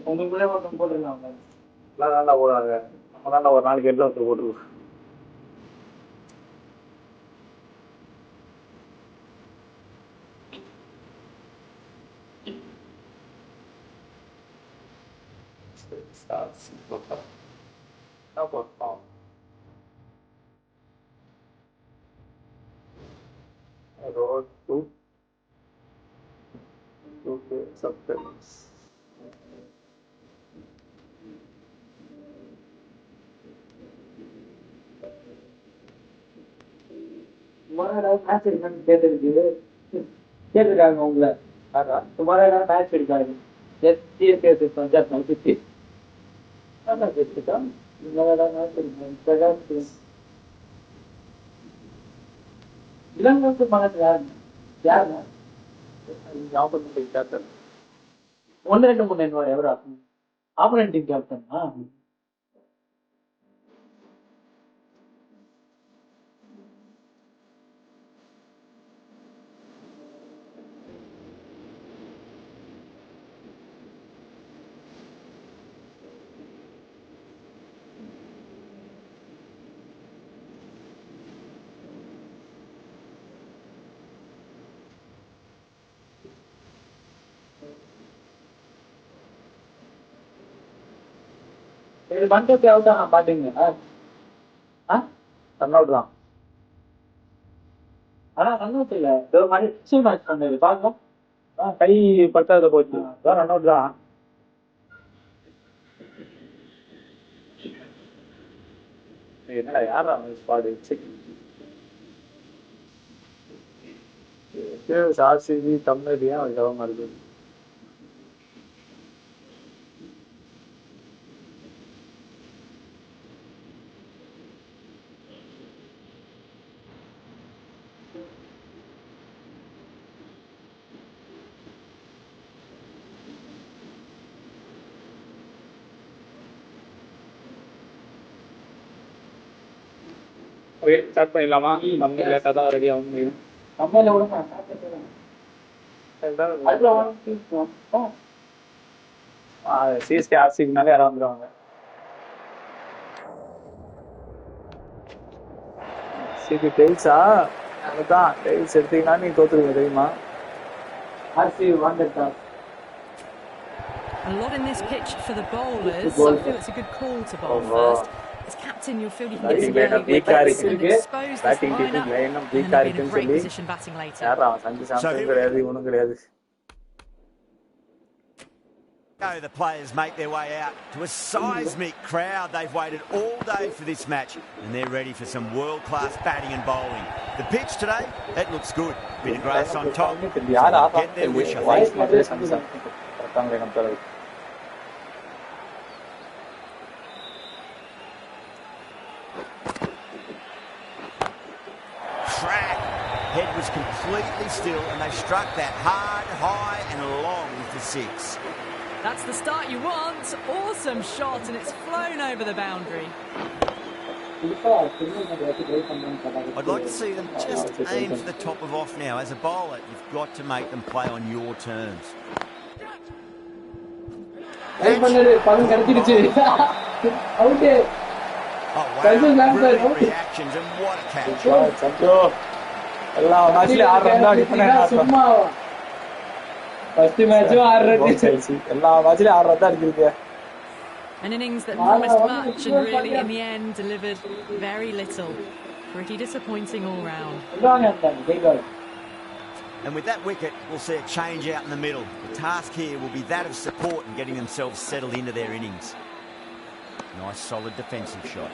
உங்களுக்குள்ளே ஒருத்தன் போட்டுருக்காங்க நல்லா போடுறாங்க நல்லா ஒரு நாளைக்கு எல்லாம் ஒருத்தர் போட்டுருவோம் subtitles. तुम्हारा मैच எடுக்காங்க கேட்டிருக்காங்க உங்களை तुम्हारा मैच எடுக்காங்க CSK से पंजाब में कितनी ना कितना तुम्हारा मैच எடுக்காங்க इलामा से मांगा यार ना यहाँ पर मुझे क्या करना ஒன்று ரெண்டு மூணு என்ன எவரா ஆப்போனன்ட் டீம் கேப்டன்னா இது பண்றது அவுட் தான் பாத்தீங்க ரன் அவுட் தான் ஆனா ரன் அவுட் இல்ல ஏதோ மாதிரி மேட்ச் பண்ணது பாக்கலாம் கை பட்டாத போச்சு ரன் அவுட் தான் என்னடா யாரா ஸ்பாட் RCB தமிழ் ஏன் கவனமா இருக்கு ஸ்டார்ட் பண்ணிடலாமா நம்ம லேட்டாக தான் ரெடி ஆக முடியும் CSK RCBனாலே யாராவது வந்துடுவாங்க சிபி டெய்ல்ஸா அதுதான் டெய்ல்ஸ் எடுத்தீங்கன்னா நீ தோத்துருவீங்க தெரியுமா RCB வந்துட்டா A lot in this pitch for the bowlers, so I feel it's a good call to bowl first. As captain, you'll feel you can get some early wickets and expose this lineup, and then be in a great position batting later. The players make their way out to a seismic crowd. They've waited all day for this match, and they're ready for some world-class batting and bowling. The pitch today, it looks good. Bit of grass on top. So get their wish, I think. Head was completely still and they struck that hard, high and long with the six. That's the start you want. Awesome shot and it's flown over the boundary. I'd like to see them just aim for the top of off now. As a bowler, you've got to make them play on your terms. Oh wow, brilliant reactions and what a catch. எல்லா மேட்ச்லயும் 6 run தான் அடிப்பேன் first மேட்சும் 6 run எல்லா மேட்ச்லயும் 6 run தான் அடிச்சிருக்கேன் An innings that promised much and really, in the end, delivered very little. Pretty disappointing all round. And with that wicket, we'll see a change out in the middle. The task here will be that of support and getting themselves settled into their innings. Nice, solid defensive shot.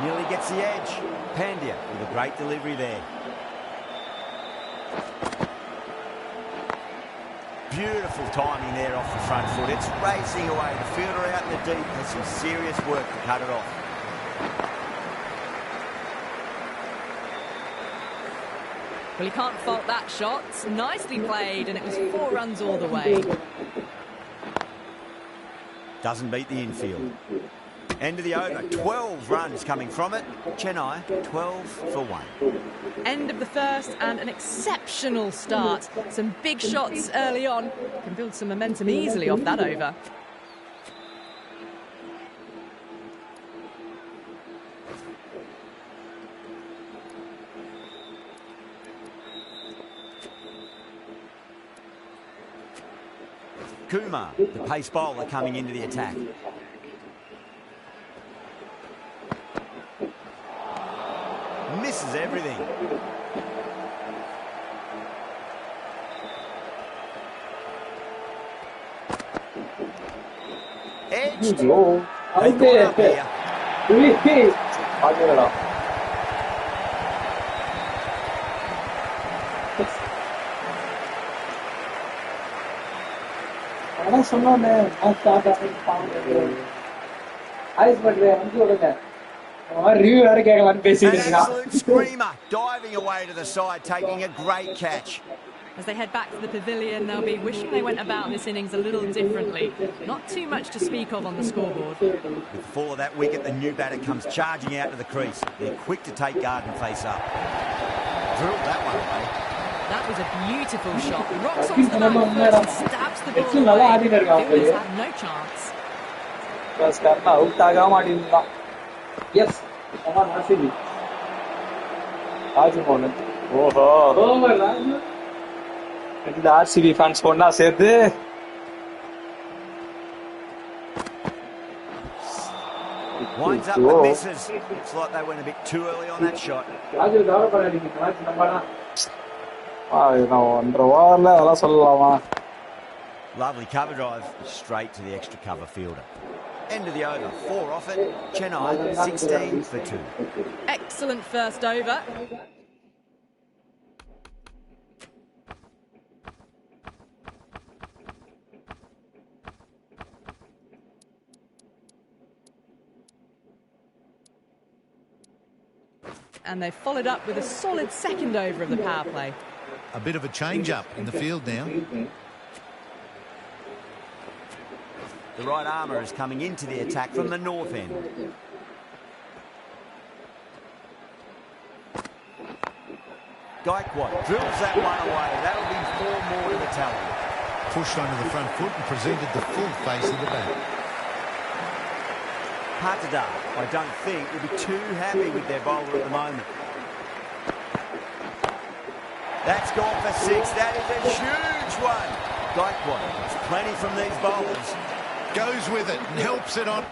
Nearly gets the edge. Pandya with a great delivery there. Beautiful timing there off the front foot. It's racing away. The fielder out in the deep has some serious work to cut it off. Well, you can't fault that shot. Nicely played, and it was 4 runs all the way. Doesn't beat the infield. End of the over. 12 runs coming from it. Chennai, 12 for 1. End of the first and an exceptional start. Some big shots early on. Can build some momentum easily off that over. Kumar, the pace bowler, coming into the attack. Misses everything. Edged. They got up here. Absolute screamer, diving away to the side, taking a great catch. As they head back to the pavilion, they'll be wishing they went about this innings a little differently. Not too much to speak of on the scoreboard. With the fall of that wicket, the new batter comes charging out to the crease. They're quick to take guard and face up. Drilled that one away. That was a beautiful shot. Rocks onto the back foot and stabs the ball away. Fielders had no chance. Yes. Come on, RCB. இந்த RCB fans ஒன்னா சேர்த்து Winds up with misses. Looks like they went a bit too early on that shot. நான் 1.5 ஓவர்ல அதெல்லாம் சொல்லலாமா? Lovely cover drive, straight to the extra cover fielder. End of the over, 4 off it. Chennai, 16 for 2. Excellent first over. And they followed up with a solid second over of the power play. A bit of a change-up in the field now. The right armour is coming into the attack from the north end. Gaikwad drills that one away. That'll be 4 more to the tally. Pushed onto the front foot and presented the full face of the bat. Patadar, I don't think, will be too happy with their bowler at the moment. That's gone for 6. That is a huge one. Gaikwad, there's plenty from these bowlers. Goes with it and helps it on.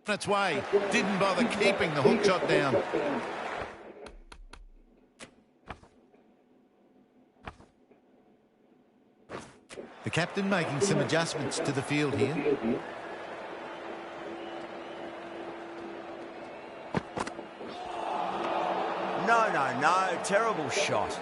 On its way. Didn't bother keeping the hook shot down. The captain making some adjustments to the field here. No. Terrible shot.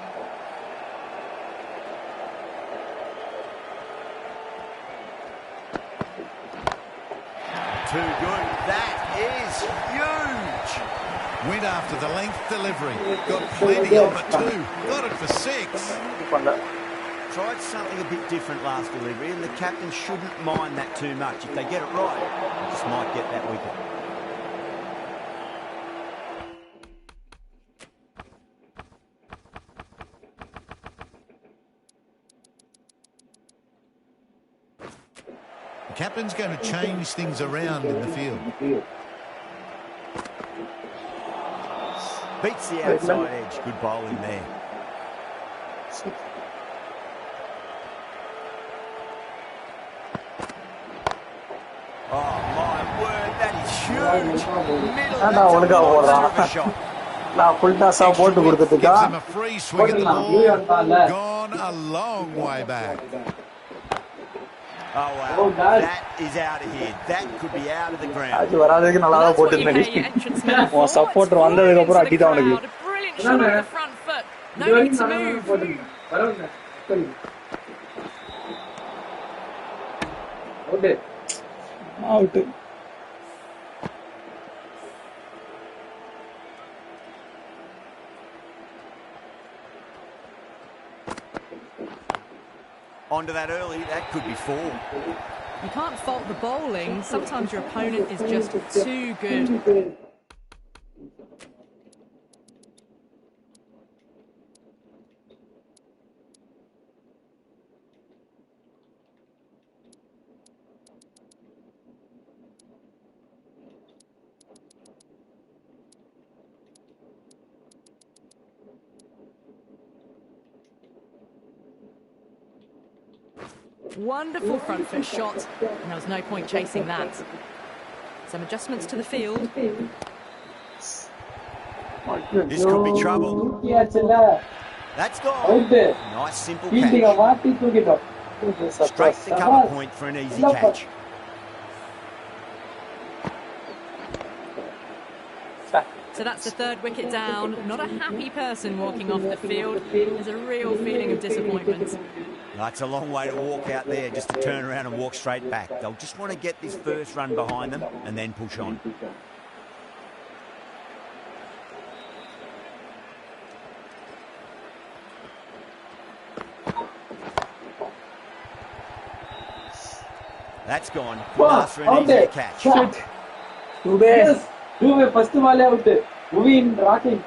Too good. That is huge. Went after the length delivery. Got plenty of it too. Got it for 6. Tried something a bit different last delivery, and the captain shouldn't mind that too much. If they get it right, they just might get that wicket. The captain's going to change things around in the field. Beats the outside edge. Good bowling there. Oh, my word, that is huge. Middle, that's a monster of a shot. Extra width gives them a free swing at the ball. Gone a long way back. Oh, wow. That is out of here. That could be out of the ground. Well, that's what you pay your entrance men for. It's supporter flying வந்ததுக்கு into அப்புறம் the அடிதான் அவனுக்கு. crowd. A brilliant shot with the front foot. No need to move. Out. Onto that early, that could be 4. You can't fault the bowling. Sometimes your opponent is just too good. Wonderful front foot shot, and there was no point chasing that. Some adjustments to the field. This could be trouble. That's gone. Nice simple catch. Straight to cover point for an easy catch. So that's the 3rd wicket down. Not a happy person walking off the field. There's a real feeling of disappointment. That's a long way to walk out there, just to turn around and walk straight back. They'll just want to get this first run behind them and then push on. That's gone. Couldn't ask for an easier catch. Yes. First ball out. Movie in rocking.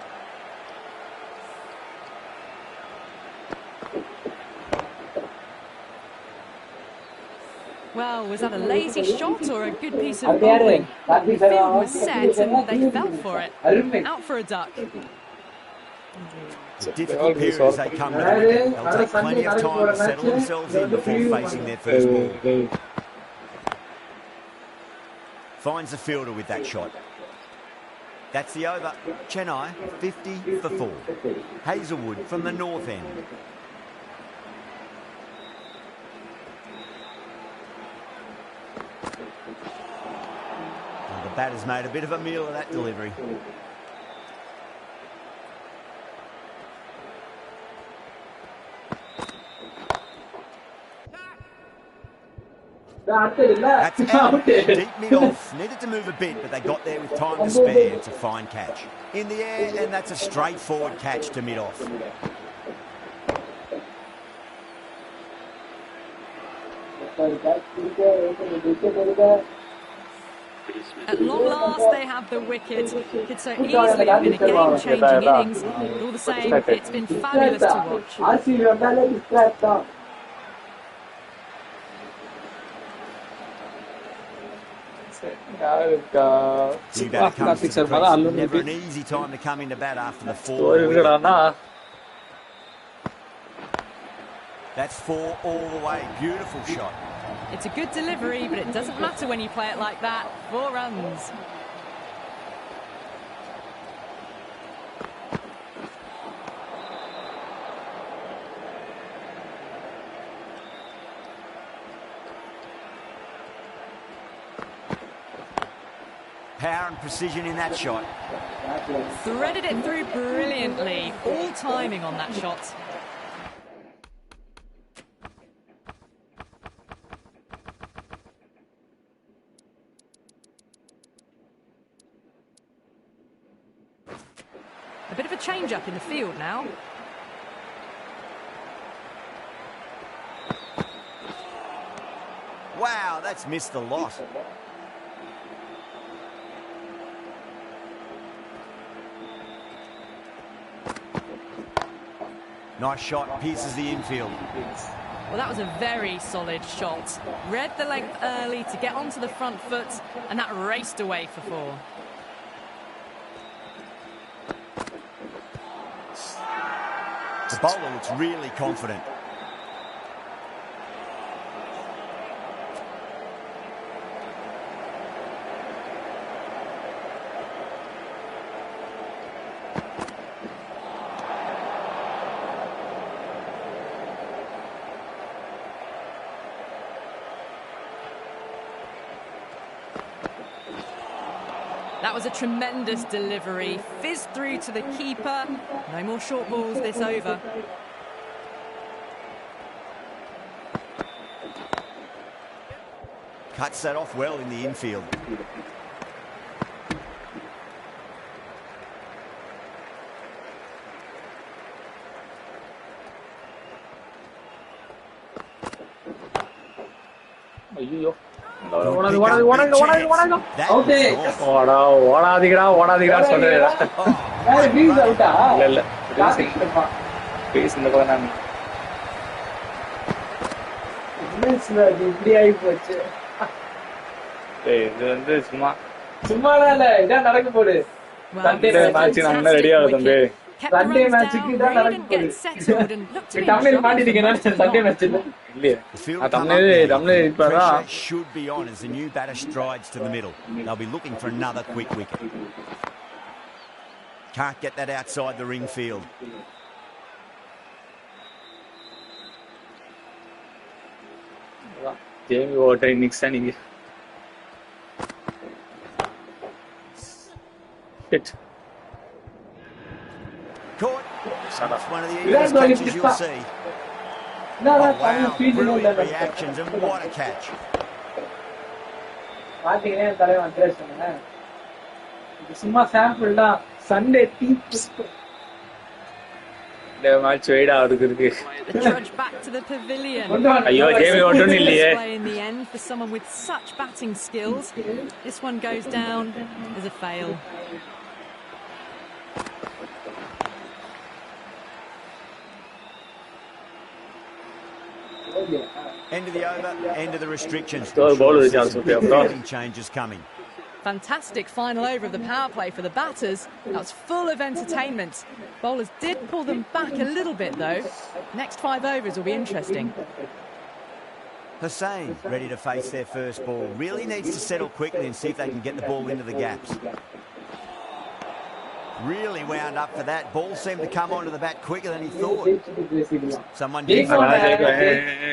Well, was that a lazy shot or a good piece of bowling? The field was set and they fell for it. Out for a duck. It's a difficult period as they come to the wicket. They'll take plenty of time to settle themselves in before facing their first ball. Finds the fielder with that shot. That's the over. Chennai 50 for 4. Hazelwood from the north end. And the batter's made a bit of a meal of that delivery. That's out. Deep mid-off. Needed to move a bit, but they got there with time to spare. It's a fine catch. In the air, and that's a straightforward catch to mid-off. At long last, they have the wicket. Could so easily have been a game-changing innings. But all the same, it's been fabulous to watch. New batter comes to the crease. Never an easy time to come into bat after the 4. That's 4 all the way. Beautiful shot. It's a good delivery, but it doesn't matter when you play it like that. 4 runs. Power and precision in that shot. Threaded it through brilliantly. All timing on that shot. A bit of a change-up in the field now. Wow, that's missed a lot. Nice shot, pierces the infield. Well, that was a very solid shot. Read the length early to get onto the front foot, and that raced away for 4. The bowler looks really confident. That was a tremendous delivery. Fizzed through to the keeper. No more short balls this over. Cuts that off well in the infield. ஐயோ ஓடாதீங்கடா சொல்றேன். இல்ல base இந்த பக்கம் நான் இப்படி ஆகி போச்சு. இது வந்து சும்மாலாம் இல்ல, இதான் நடக்க போகுது. சண்டே மேட்ச் நாங்க ரெடி ஆகுது தம்பி. சண்டே மேட்சுக்கு தான் நடக்க போகுது. தமிழ் மாட்டிட்டீங்கன்னா சண்டே மேட்ச் இல்ல. இல்லையே தமிழ் இப்பதான் should be on as the new batter strides to the middle. They'll be looking for another quick wicket. Can't get that outside the ring field. Jamie voter innings தான் நீங்க. Caught. That's one of the easiest catches you'll see. Oh, wow, brilliant reactions and what a catch. பாத்தீங்கன்னா தலைவன் address பண்ணுங்க. இது சும்மா sample தான். Sunday tips. இந்த match wait ஆகுது இருக்கு. The trudge back to the pavilion. ஐயோ ஜேமி ஓட்டர் இல்லையே. In the end for someone with such batting skills, this one goes down as a fail. End of the over, end of the restrictions. Changes coming. Fantastic final over of the power play for the batters. That was full of entertainment. Bowlers did pull them back a little bit though. Next 5 overs will be interesting. Hussain, ready to face their first ball. Really needs to settle quickly and see if they can get the ball into the gaps. Really wound up for that. Ball seemed to come onto the bat quicker than he thought. Someone different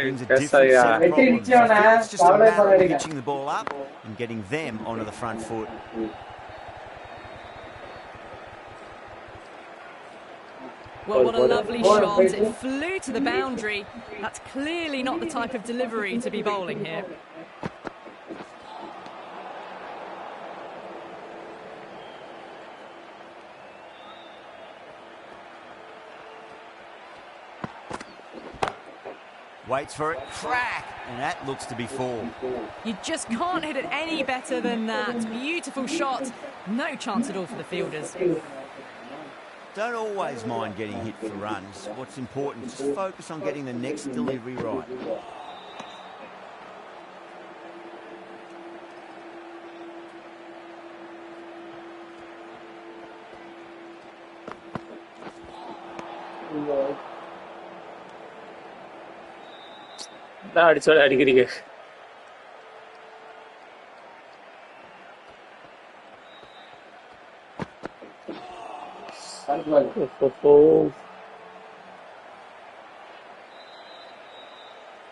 brings a different set of problems. I feel it's just a matter of pitching the ball up and getting them onto the front foot. Well, what a lovely shot. It flew to the boundary. That's clearly not the type of delivery to be bowling here. Waits for it, crack, and that looks to be 4. You just can't hit it any better than that. Beautiful shot. No chance at all for the fielders. Don't always mind getting hit for runs. What's important is just focus on getting the next delivery right. அடிச்சோட அடிக்கிறீங்க.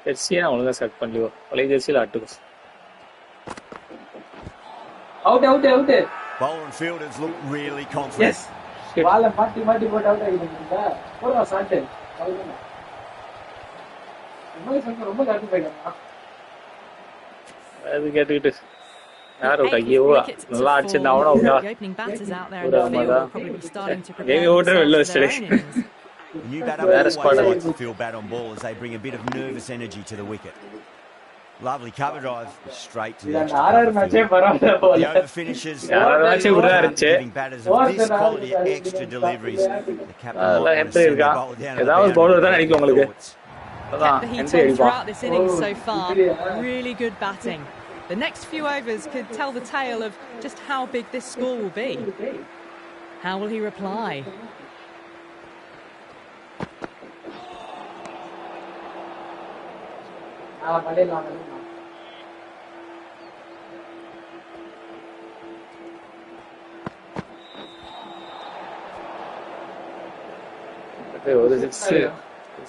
ஜெர்சியை ஒழுங்கா set பண்ணலையோ பழைய ஜெர்சியில் ஆட்டுக்கும். Out out out. Bowler and fielders look really confident. Yes. பால மாட்டி மாட்டி போட்டு அவுட் ஆகிடுங்க. போறா ஷாட். அவ்வளவுதான். ரொம்ப காட்டு போயிட்டாங்க. அது கேட்டுக்கிட்டு யார் அவுட் ஐயோ நல்லா அடிச்சிருந்தா அவன அவுட். கேவி ஓட்டர் வெளில வச்சிட்டே. New batter always likes to feel bad on ball as they bring a bit of nervous energy to the wicket. Lovely cover drive straight to the the over finishes. Giving batters of this quality extra deliveries. The captain ஏதாவது bowler தான் அடிக்கும் உங்களுக்கு. Kept the heat on throughout this innings so far. Really good batting. The next few overs could tell the tale of just how big this score will be. How will he reply? ஒரு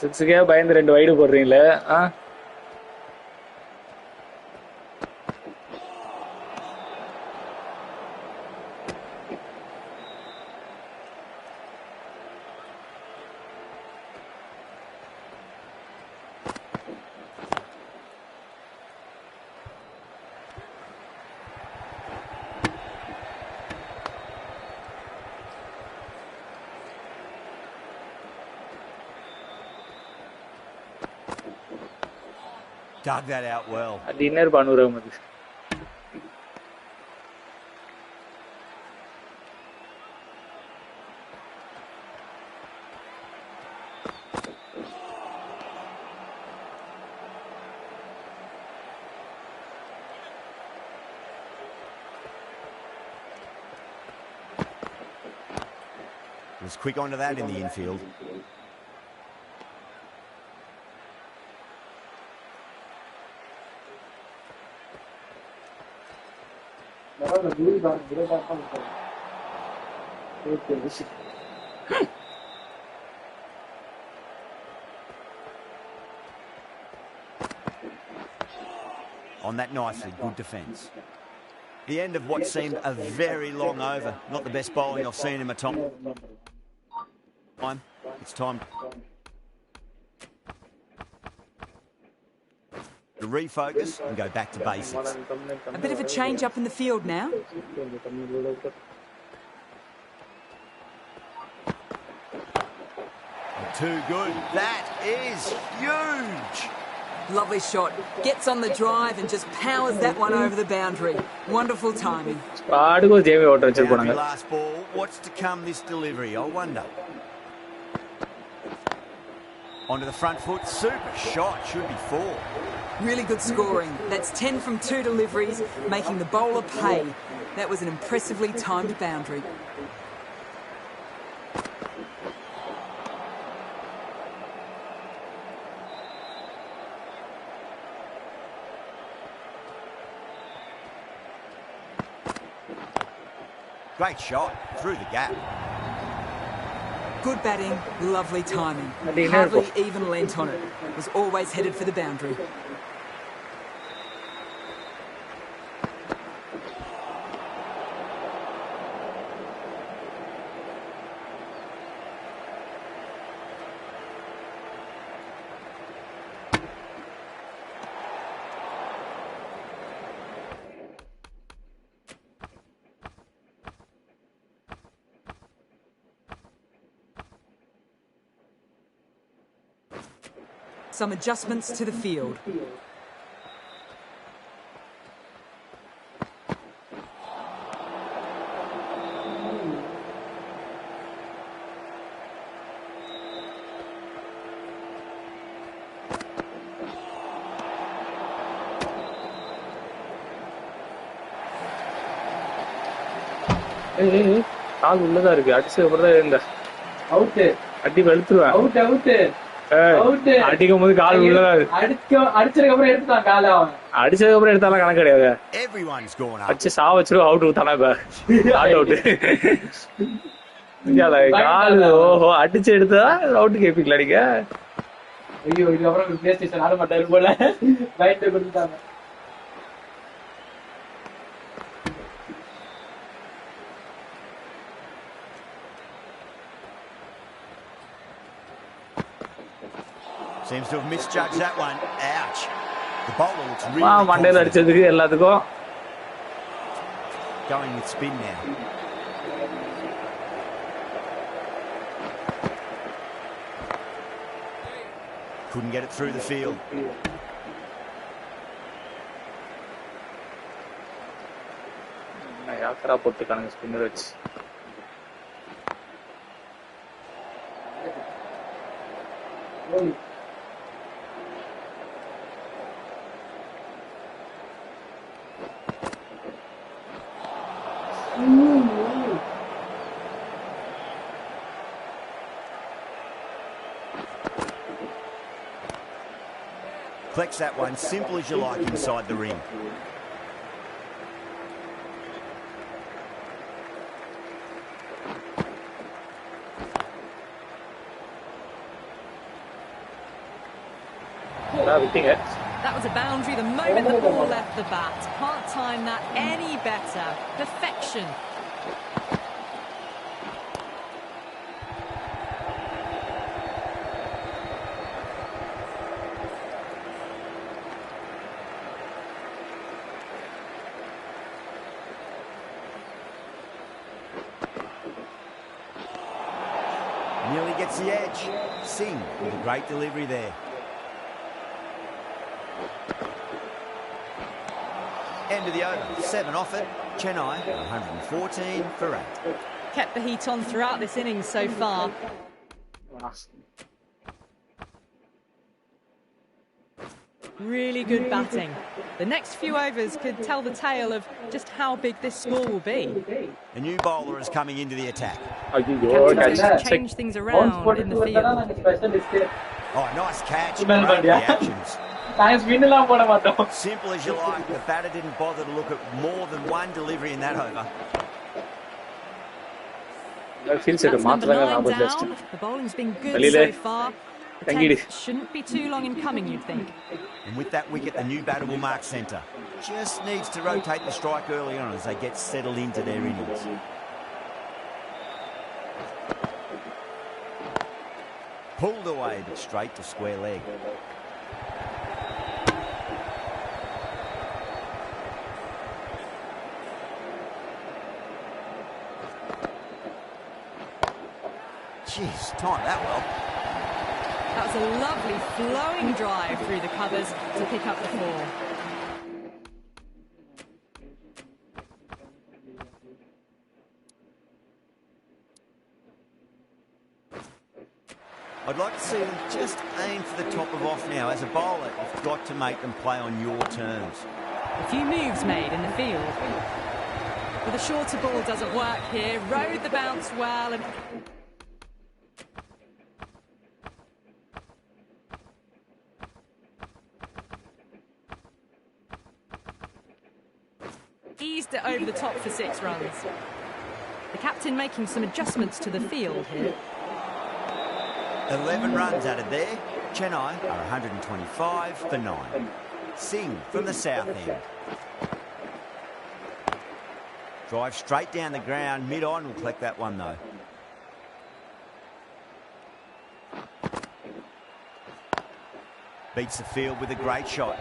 சிக்ஸுக்கே பயந்து 2 wide போடுறீங்களே. Dug that out well. Dinner panuram adu. Was quick onto that in the infield. On that nicely, good defence. The end of what seemed a very long over. Not the best bowling I've seen in my time. It's time to refocus and go back to basics. A bit of a change up in the field now. Too good. That is huge. Lovely shot. Gets on the drive and just powers that one over the boundary. Wonderful timing. Boundary last ball. What's to come this delivery? I wonder. Onto the front foot. Super shot. Should be 4. Really good scoring. That's 10 from 2 deliveries, making the bowler pay. That was an impressively timed boundary. Great shot. Through the gap. Good batting, lovely timing. Hardly even leant on it. Was always headed for the boundary. Some adjustments to the field. கால் உள்ளதா இருக்கு. அடிச்சதுக்கு அப்புறம் தான் இருந்த out அடி வெளுத்துருவேன். அடிக்கும் போது கால் உள்ளதா அடிச்சதுக்கு அப்புறம் எடுத்துட்டான் கால. அவன் அடிச்சதுக்கு அப்புறம் எடுத்தாலும் கணக்கு கிடையாது. அடிச்சு சா வச்சிரும் அவுட் தானே. அவுட் கால் ஓஹோ அடிச்சு எடுத்தா அவுட் கேப்பீங்களா நீங்க? ஐயோ இதுக்கப்புறம் பிளே ஸ்டேஷன் ஆட மாட்டாரு போல. ரைட் கொடுத்துட்டாங்க. Seems to have misjudged that one. Ouch. The bowler looks really மண்டையில அடிச்சதுக்கு எல்லாத்துக்கும். Going with spin now. Couldn't get it through the field. யாக்கரா போட்டுக்கானுங்க ஸ்பின்னர் வச்சு. Deflects that one, simple as you like, inside the ring. That was a boundary the moment the ball left the bat. Can't time that any better. Perfection. Nearly gets the edge. Singh with a great delivery there. End of the over. 7 off it. Chennai 114 for 8. Kept the heat on throughout this innings so far. Really good batting. The next few overs could tell the tale of just how big this score will be. A new bowler is coming into the attack. Captain's going to change things around in the field. Oh, nice catch. Great reactions. Simple as you like. The batter didn't bother to look at more than one delivery in that over. That's number 9 down. The bowling's been good so far. The 10th shouldn't be too long in coming, you'd think. And with that wicket, the new batter will mark centre. Just needs to rotate the strike early on as they get settled into their innings. Pulled away, but straight to square leg. Jeez, timed that well. That was a lovely flowing drive through the covers to pick up the 4. I'd like to see them just aim for the top of off now. As a bowler, you've got to make them play on your terms. A few moves made in the field. But the shorter ball doesn't work here. Rode the bounce well and... eased it over the top for 6 runs. The captain making some adjustments to the field here. 11 runs added there. Chennai are 125 for 9. Singh from the south end. Drive straight down the ground. Mid-on will collect that one though. Beats the field with a great shot.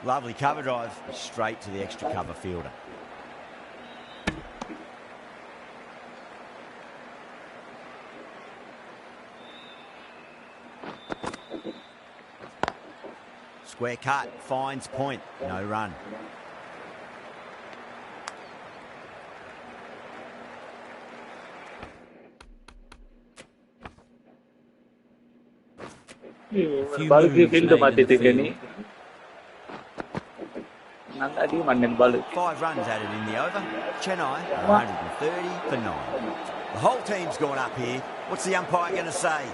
Lovely cover drive, straight to the extra cover fielder. Square cut, finds point, no run. Five runs added in the over. Chennai 130 for 9. The whole team's gone up here. What's the umpire going to say?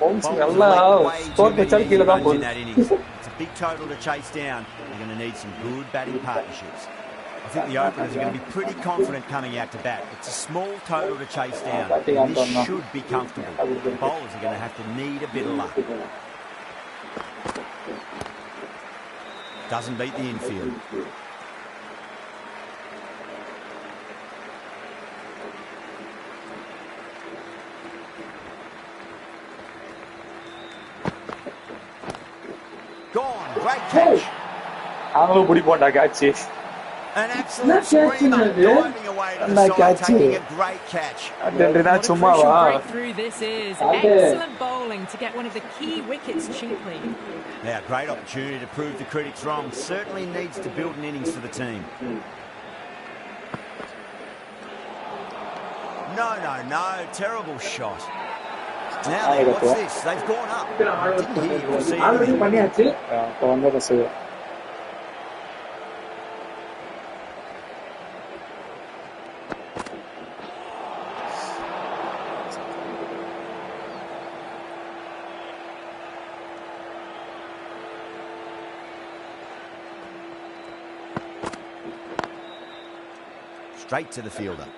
It's a big total to chase down. They're going to need some good batting partnerships. I think the openers are going to be pretty confident coming out to bat. It's a small total to chase down. And this should be comfortable. The bowlers are going to have to need a bit of luck. Doesn't beat the infield. Gone. Great catch. அவங்களும் பிடிப்போம்டா catch. An absolute screamer, diving away to the side, taking a great catch. What a crucial breakthrough this is. Excellent bowling to get one of the key wickets cheaply. Now, great opportunity to prove the critics wrong. Certainly needs to build an innings for the team. No. Terrible shot. Now then, what's this? They've gone up. Didn't hear or see anything. Straight to the fielder.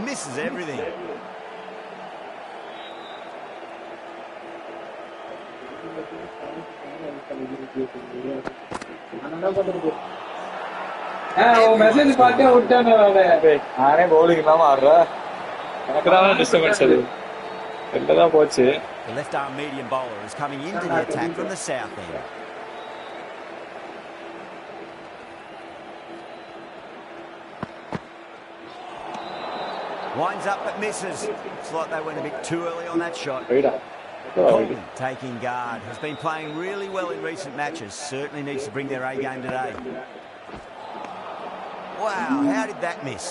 Misses everything. Message பார்த்தே விட்டானே நானே bowling இல்லாம ஆடுறேன். எனக்கு தான் disturbance அது. எல்லாம் போச்சு. The left arm medium bowler is coming into the attack from the south end. Winds up but misses. It's like they went a bit too early on that shot. Colton taking guard. Has been playing really well in recent matches. Certainly needs to bring their A game today. Wow, how did that miss?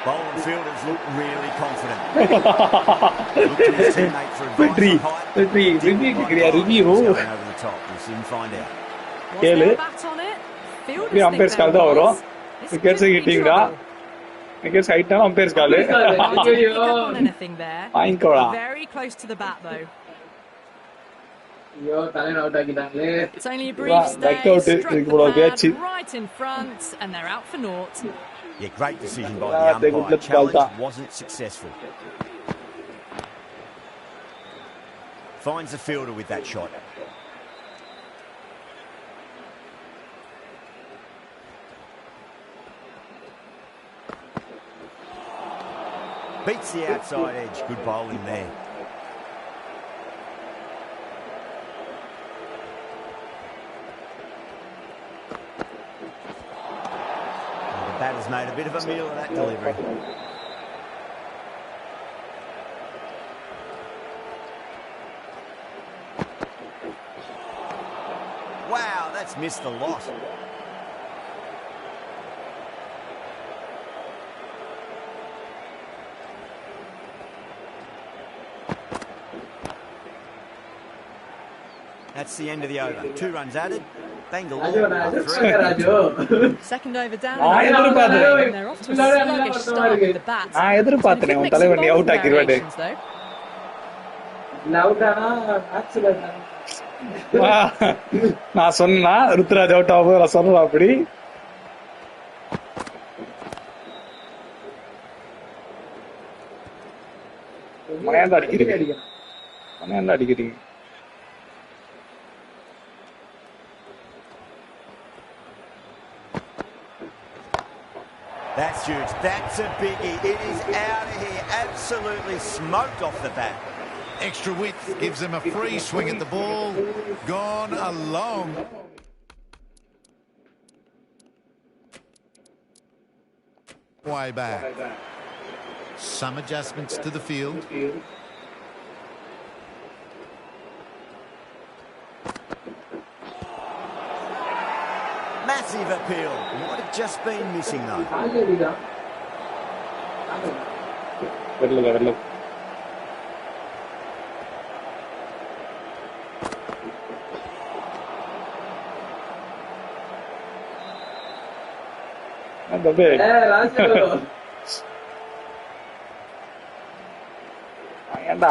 Bowler and fielders look really confident. Look to his teammate for advice on height. review. Going over the top. We'll soon find out. Was there a bat on it? Fielders think there was. This Wickets could be hitting trouble. Wickets height na umpires kaal. I didn't pick up on anything there. Vainkoda. Very close to the bat though. ஐயோ தலையில out ஆக்கிட்டாங்களே. It's only a brief stay. Struck the pad right in front, and they're out for naught. Yeah, great decision by the umpire. Challenge wasn't successful. Finds the fielder with that shot. Beats the outside edge. Good bowling there. The batter's made a bit of a meal of that delivery. Wow, that's missed a lot. That's the end of the over. 2 runs added. Bangalore. Second over down. And they're off to a sluggish start with the bat. நான் எதிர்பார்த்தேன் உன் தலைவர் நீ out ஆக்கிடுவாரு. நான் சொன்னா Ruturaj out ஆகும் நான் சொல்றேன் அப்படி. மனையாண்டா அடிக்கிறீங்க. That's huge. That's a biggie. It is out of here. Absolutely smoked off the bat. Extra width gives them a free swing at the ball. Gone a long way back. Some adjustments to the field. Massive appeal. Might have just been missing though.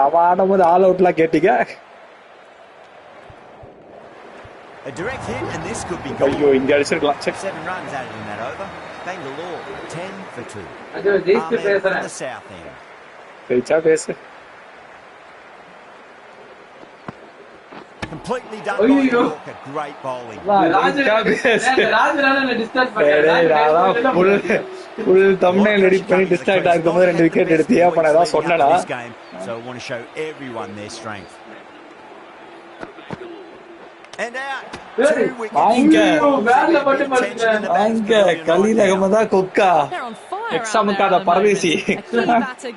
அவன் all அவுட்லாம் கேட்டீங்க. A direct hit and this could be gone. ஐயோ இங்க அடிச்சிரலாம். 7 runs added in that over. Bangalore 10 for 2. அது ஜெயிச்சு Ahmed பேசுறேன். from the south end. பேச்சா பேசு. Completely done by Yorker. Great bowling. full thumbnail edit பண்ணி டிஸ்ட்ராக்ட் ஆகும்போது 2 விக்கெட் எடுத்தியா அப்ப நான் ஏதாவது சொன்னேனா? So I want to show everyone their strength. And out. அங்க கலீல் அகமதா கொக்கா எக்ஸாமுக்காத பரதேசி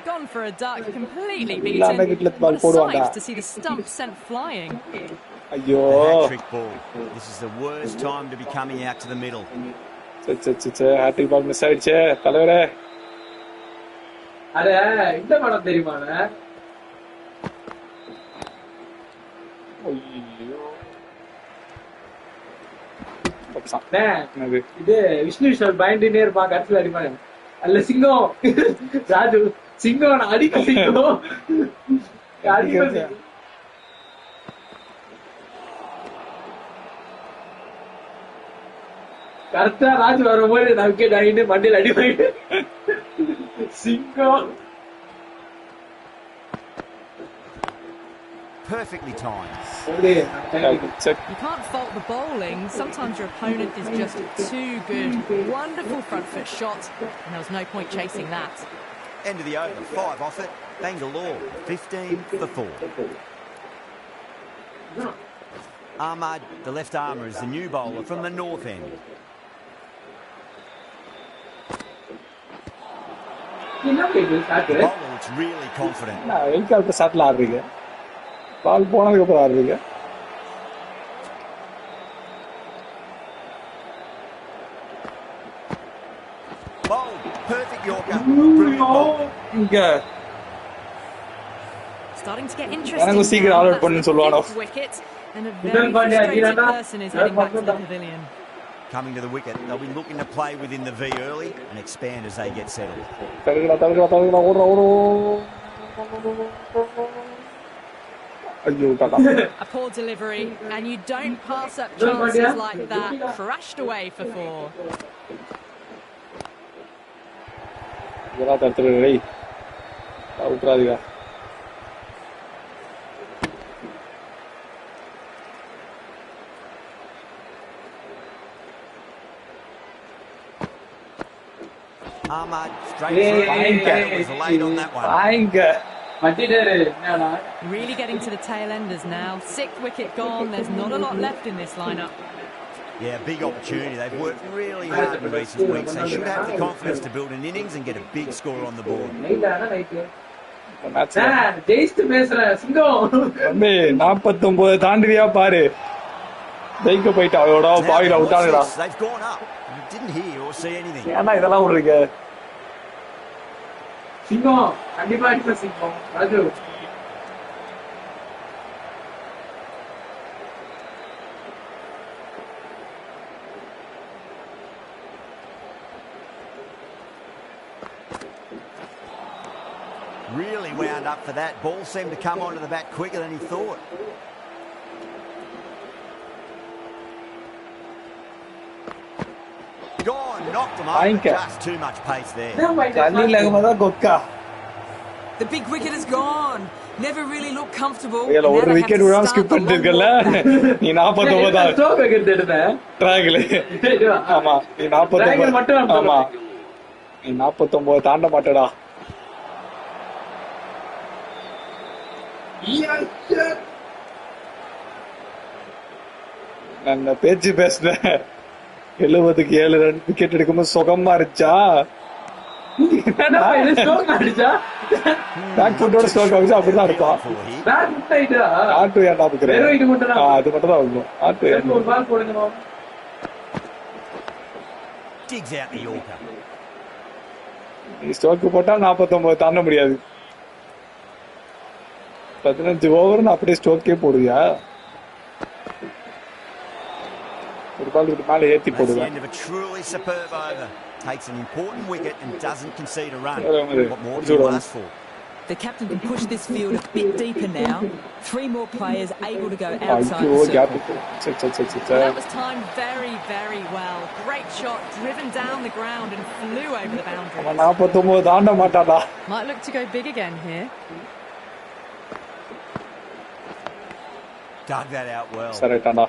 gone for a duck, completely beaten. What a sight to see the stump sent flying. ஐயோ trick ball. This is the worst time to be coming out to the middle. Hat trick ball miss ஆயிடுச்சே தலைவரே. அட இந்த படம் தெரியுமானே? ஐயோ இது விஷ்ணு விஷால் பயந்துட்டே இருப்பான் கடைசியில் அடிப்பானு அல்ல சிங்கம் ராஜு சிங்கம் அடிக்க சிங்கம் கரெக்டா ராஜு வரும்போது நான் விக்கெட் ஆகிட்டு மண்டியில் அடி போயிட்டு சிங்கம். Perfectly timed. You can't fault the bowling. Sometimes your opponent is just too good. Wonderful front foot shot, and there was no point chasing that. End of the over. 5 off it. Bangalore 15 for 4. Ahmad, the left armour, is the new bowler from the north end. The bowler looks really confident. பால் போனதுக்கு அப்புறம் ஆடுறீங்க. Perfect Yorker. இங்க starting to get interesting. எனக்கு சீக்கிரம் all out பண்ணு சொல்வானோ. Wicket and a very frustrated person is heading back to the pavilion. Coming to the wicket, they'll be looking to play within the V early and expand as they get settled. தரங்கடா ஓடு. A poor delivery, and you don't pass up chances like that. Crashed away for 4. Ahmad straight through. Was late on that one. Really getting to the tail enders now. 6th wicket gone. There's not a lot left in this lineup. Yeah, big opportunity. They've worked really hard in recent weeks. They should have the confidence to build an innings and get a big score on the board. தாண்டியா பாரு ஜெயிக்க போயிட்டா அவளோட பாயில விட்டாங்கடா. They've gone up. You didn't hear or see anything. ஏன்னா இதெல்லாம் விடுறீங்க சிங்கம் கண்டிப்பா அடிப்ப சிங்கம் Raju. Really wound up for that. Ball seemed to come onto the bat quicker than he thought. Gone, knocked him over. Just too much pace there. The big wicket is gone. Never really looked comfortable. ஒரு wicket விடாம skip பண்ணிருக்கல. நீ 49 stroke wicket எடுத்த ட்ராக்ல. ஆமா நீ 49 ஆமா நீ 49 தாண்ட மாட்டடா. நான் பேச்சு பேசுறேன். 70க்கு 7 ரன் விக்கெட் எடுக்கும்போது சுகமா இருந்துச்சா? பேக் ஃபுட்டோட ஸ்ட்ரோக் ஆகுது அப்படிதான் இருக்கும். ஆட்டு ஏன்டா பாக்குறேன் அது மட்டும் தான் ஆகும். ஆட்டு ஒரு பால் போடுங்க. Digs out the Yorker. Stroke போட்டா 49 தாண்ட முடியாது. 15 ஓவர் அப்படியே ஸ்ட்ரோக்கே போடுவியா? ஒரு பாலுக்கு மேல ஏத்தி போடுவேன். End of a truly superb over. Takes an important wicket and doesn't concede a run. What more do you ask for? The captain can push this field a bit deeper now. 3 more players able to go outside ஐயோ the circle. Gap Well, that was timed very, very well. Great shot, driven down the ground and flew over the boundary. அவன் 49 தாண்ட மாட்டாடா. Might look to go big again here. Dug that out well. சரிட்டாடா.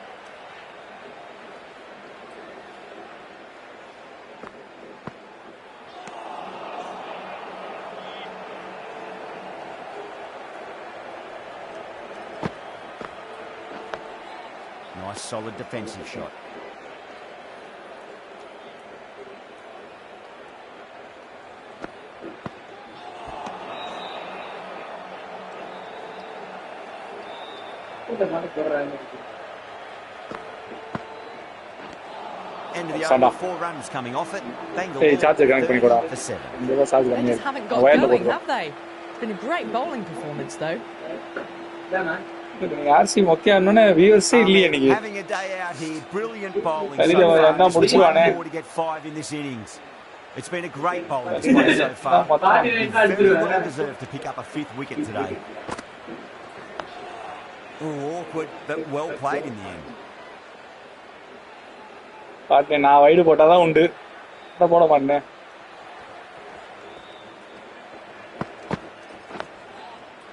Nice solid defensive shot. End of the over, 4 runs coming off it. Bengal Hey, charger connect பண்ணி போடா. for 7. இந்த charge They பண்ணி. just haven't got going, have they? It's been a great bowling performance, though. RCB மொக்கையானே வியூவர்ஸே இல்லையே இன்னைக்கு. Having a day out here, brilliant bowling. வெளியில வந்தா முடிச்சுவானே. To get 5 in this innings. It's been a great bowling display so far. Very well deserved to pick up a 5th wicket today. Oh, awkward, but well played in the end. பாத்து நான் wide போட்டாதான் உண்டு. நான் போட மாட்டேன்.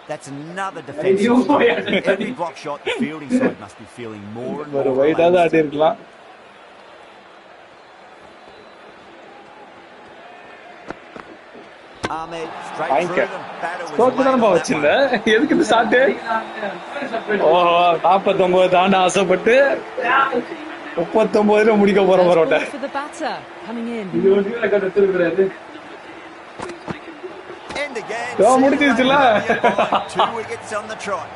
That's another defensive shot. Every block shot, the fielding side must be feeling more and more. ஒரு வைடாத ஆடி இருக்கலாம். Ahmed straight through them. Batter was score தான வச்சிருந்த. எதுக்கு இந்த ஷாட்? ஓ 49 தாண்ட ஆசைப்பட்டு 39ல முடிக்க போற போறோட. For the batter coming in. End again. முடிச்சிருச்சுல. 2 wickets on the trot.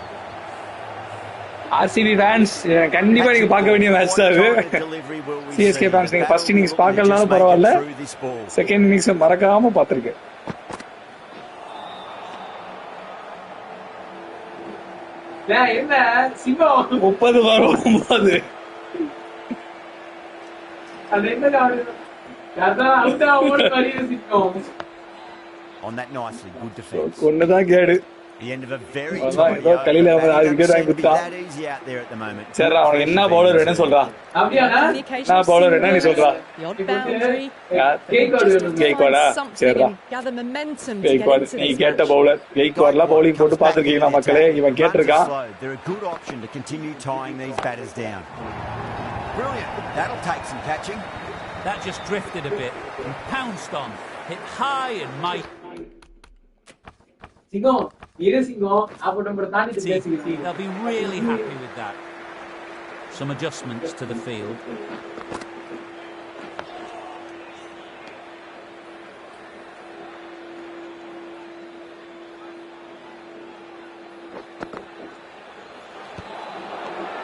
RCB fans கண்டிப்பா நீங்க பார்க்க வேண்டிய மேட்ச் தான் இது. CSK fans நீங்க ஃபர்ஸ்ட் இன்னிங்ஸ் பார்க்கலனாலும் பரவாயில்ல. செகண்ட் இன்னிங்ஸ் மறக்காம பாத்துருங்க. என்ன சிங்கம் 30 வரும் 9. அது என்ன அதான் அவுட் ஆவோட வரியே சிங்கம். On that nicely good defense. ஒண்ணுதான் கேடு. The end of a very ஏதோ கலில அது விக்கெட் வாங்கி குடுத்தா. that easy out there at the moment. சரி அவன் என்ன பவுலர் என்ன சொல்றா? அப்படியாடா? நான் பவுலர் என்ன நீ சொல்றா? The odd boundary. கேக்கோடா. சரிடா. Gather momentum to get கேக்கோட் into நீ this கேட்ட match. பவுலர். கேக்கோட்ல பவுலிங் போட்டு பாத்துக்கீங்களா மக்களே? இவன் கேட்டிருக்கான். They're a good option to continue tying these batters down. Brilliant. That'll take some catching. That just drifted a bit and pounced on. Hit high and mighty. சிங்கம் இரு சிங்கம் அப்ப நம்ம தாண்டி பேசிக்கிட்டு. They'll be really happy with that. Some adjustments to the field.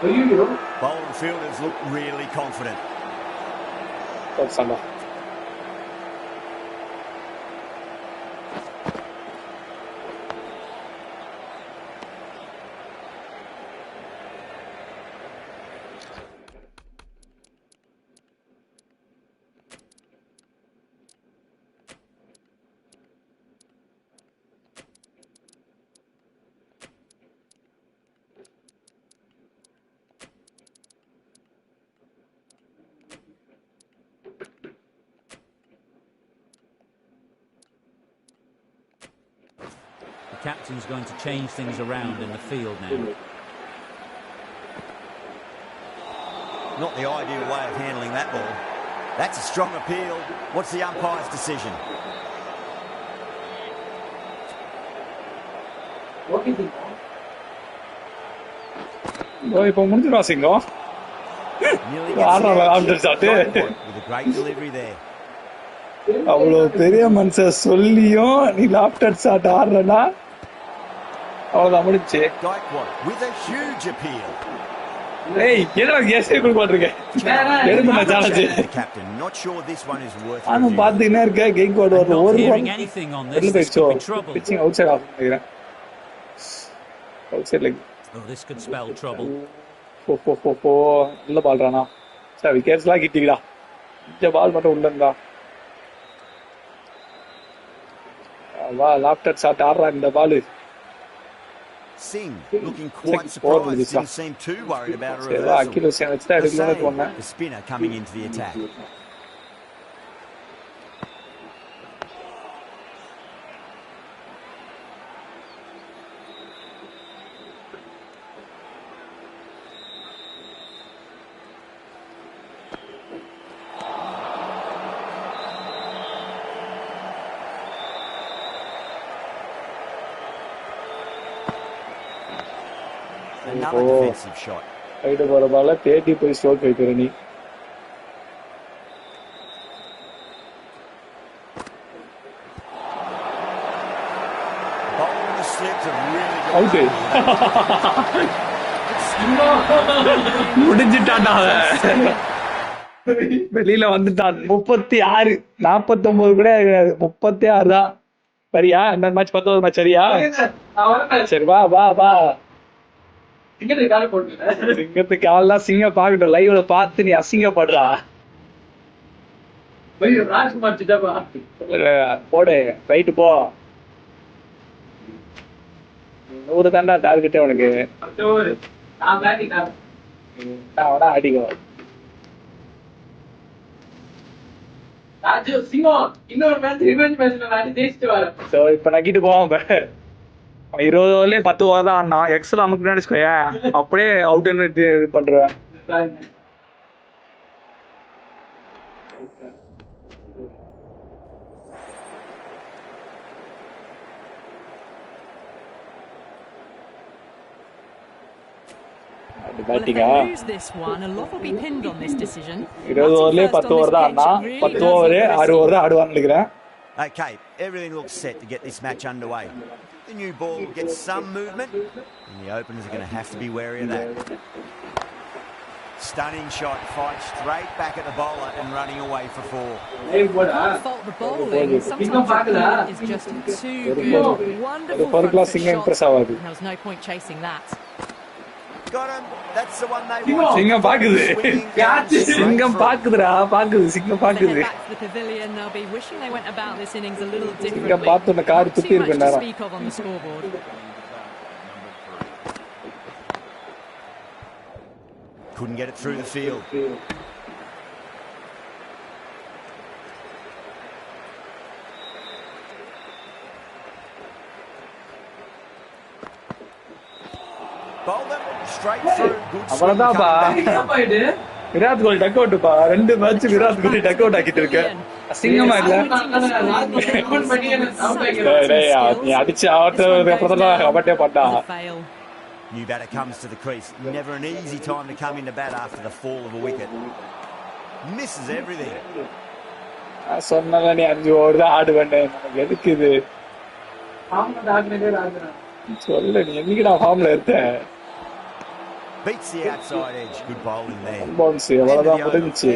ஐயோ Bowling fielders look really confident. Shanda. The captain's going to change things around in the field now. Not the ideal way of handling that ball. That's a strong appeal. What's the umpire's decision? Okay சிங்கம். இப்போ முடிஞ்சிரும் சிங்கம். Nearly ஆடுறாங்க after shot. with a great delivery there. அவ்வளவு பெரிய மனுஷன் சொல்லியும் நீ லாப்டாப் ஷாட் ஆடுறனா அவ்வளவுதான் முடிச்சு. Gaikwad with a huge appeal. ஏய் என்னடா கேஸே கொடுக்க மாட்டீங்க? எதுக்கு நான் challenge? Captain, not sure this one is worth ஆனா reviewing. பாத்தீங்கன்னா இருக்க கெய்க்வாட் ஒரு Not ஒரு hearing anything on this. This could be trouble. Pitching outside off பண்ணிக்கிறேன். Outside like Oh, this could spell trouble. போ நல்ல பால்றானா. சார் விக்கெட்ஸ்லாம் கிட்டிடா. இந்த பால் மட்டும் உள்ள இருந்தா வா லாப்டர் ஷாட் ஆடுறா இந்த பால். Singh looking quite surprised. Didn't seem too worried about a reversal. The save, the spinner coming into the attack. Another defensive shot. Right over ball, 30 போய் ஸ்ட்ரோக் வைக்கிற நீ. Bowling slipped a really Out. முடிஞ்சிட்டாடா. வெளியில வந்துட்டான். 36 49 கூட 36 தான். சரியா? இந்த match 10வது மேட்ச் சரியா? சரி வா வா வா. சிங்கத்துக்கு ஆள்லாம் சிங்கம் பாக்கட்டும். லைவ்ல பார்த்து நீ அசிங்கப்படுறா. போடு ரைட்டு போ. 100 தாண்டா டார்கெட்டே உனக்கு. அடிக்கும். இப்ப நக்கிட்டு போவோம். 20 ஓவர்லயே 10 ஓவர் தான் ஆனா எக்ஸ்ட்ரா நமக்கு நினைச்சுக்கோயா அப்படியே அவுட்னு இது பண்றேன். Well, if they lose this one, a lot will be pinned on this decision. 20 ஓவர்லயே 10 over தான் ஆனா 10 ஓவர் 6 ஓவர் ஆடுவான்னு நினைக்கிறேன். Okay, everything looks set to get this match underway. The new ball will get some movement, and the openers are going to have to be wary of that. Stunning shot, fight straight back at the bowler and running away for 4. Can't fault the bowling. Sometimes the bowling is just too good. Wonderful front foot shot. There was no point chasing that. Got him. That's the one they want. சிங்கம் பாக்குது. சிங்கம் பாக்குதுடா, பாக்குது. சிங்கம் பாக்குது. Back to the pavilion, they'll be wishing they went about this innings a little differently. சிங்கம் பார்த்துன car துப்பி இருக்கு நேரா. Speak of on the scoreboard. Couldn't get it through the field. Bowled them straight through. Good அவ்வளவுதான்ப்பா. Virat Kohli duck out பா. 2 match Virat Kohli duck out ஆக்கிட்டு இருக்க. அசிங்கமா இல்ல? டேய் நீ அடிச்சு ஆட்டதுக்கு அப்புறம் தான் கபட்டே போட்டா. New batter comes to the crease. Never an easy time to come into bat after the fall of a wicket. Misses everything. சொன்னல நீ 5 ஓவர் தான் ஆடுவேன்னு. நமக்கு எதுக்கு இது? சொல்ல நீ என்னைக்குடா ஃபார்ம்ல இருக்க? Beats the outside edge. Good bowling there. Bounce அவ்வளவுதான் முடிஞ்சிச்சு.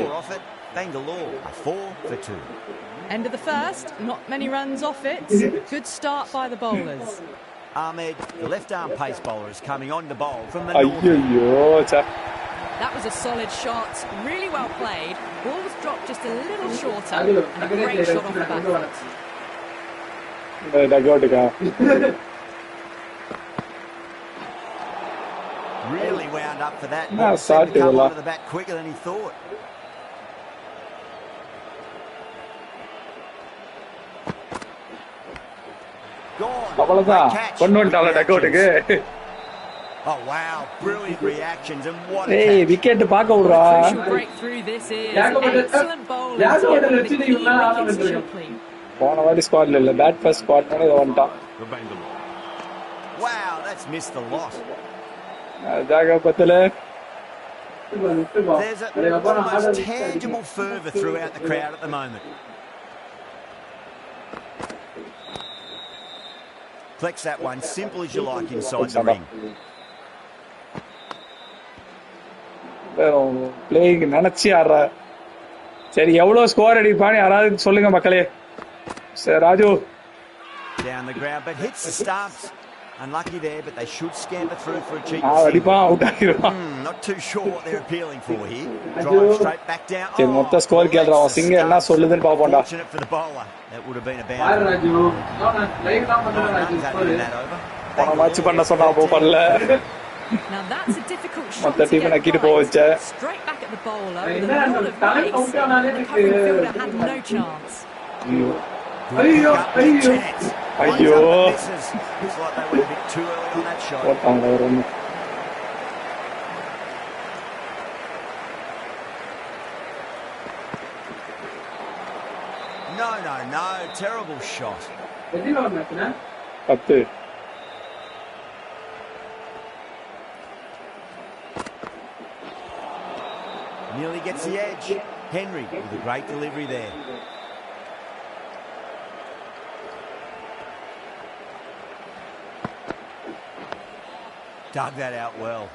Bangalore 4 for 2. End of the first, not many runs off it. Good start by the bowlers. Ahmed, the left-arm pace bowler, is coming on to bowl from the north. That was a solid shot, really well played. Ball was dropped just a little shorter, and a great shot off the back foot. Really wound up for that. Seemed to come onto the bat quicker than he thought. அவ்வளவுதான் கொண்டு வந்துட்டால டக் அவுட்டுக்கு. Oh wow, brilliant reactions and what a ஏய் wicket பாக்க விடுறா. போன வாட்டி ஸ்குவாட்ல இல்ல bad first squad இத வந்துட்டான். Wow, that's missed the lot. ஜாக பத்தல. There's a almost tangible fervour throughout the crowd at the moment. Flex that one, simple as you like inside the ring. Playing நினைச்சி ஆடுற. சரி எவ்வளவு ஸ்கோர் அடிப்பான்னு யாராவது சொல்லுங்க மக்களே. சரி Raju. Down the ground, but hits the stumps. Unlucky there, but they should scamper through for a cheap Not too sure what they're appealing for here. Drive straight back down. Fortunate for the bowler. That would have been a boundary. 9 runs added in that over. Now that's a difficult shot to get right. Straight back at the bowler with a lot of pace. The covering fielder had no chance. Chance. Looks like they went a bit too early on that shot. No. Terrible shot. Nearly gets the edge. Henry with a great delivery there. Dug that out well.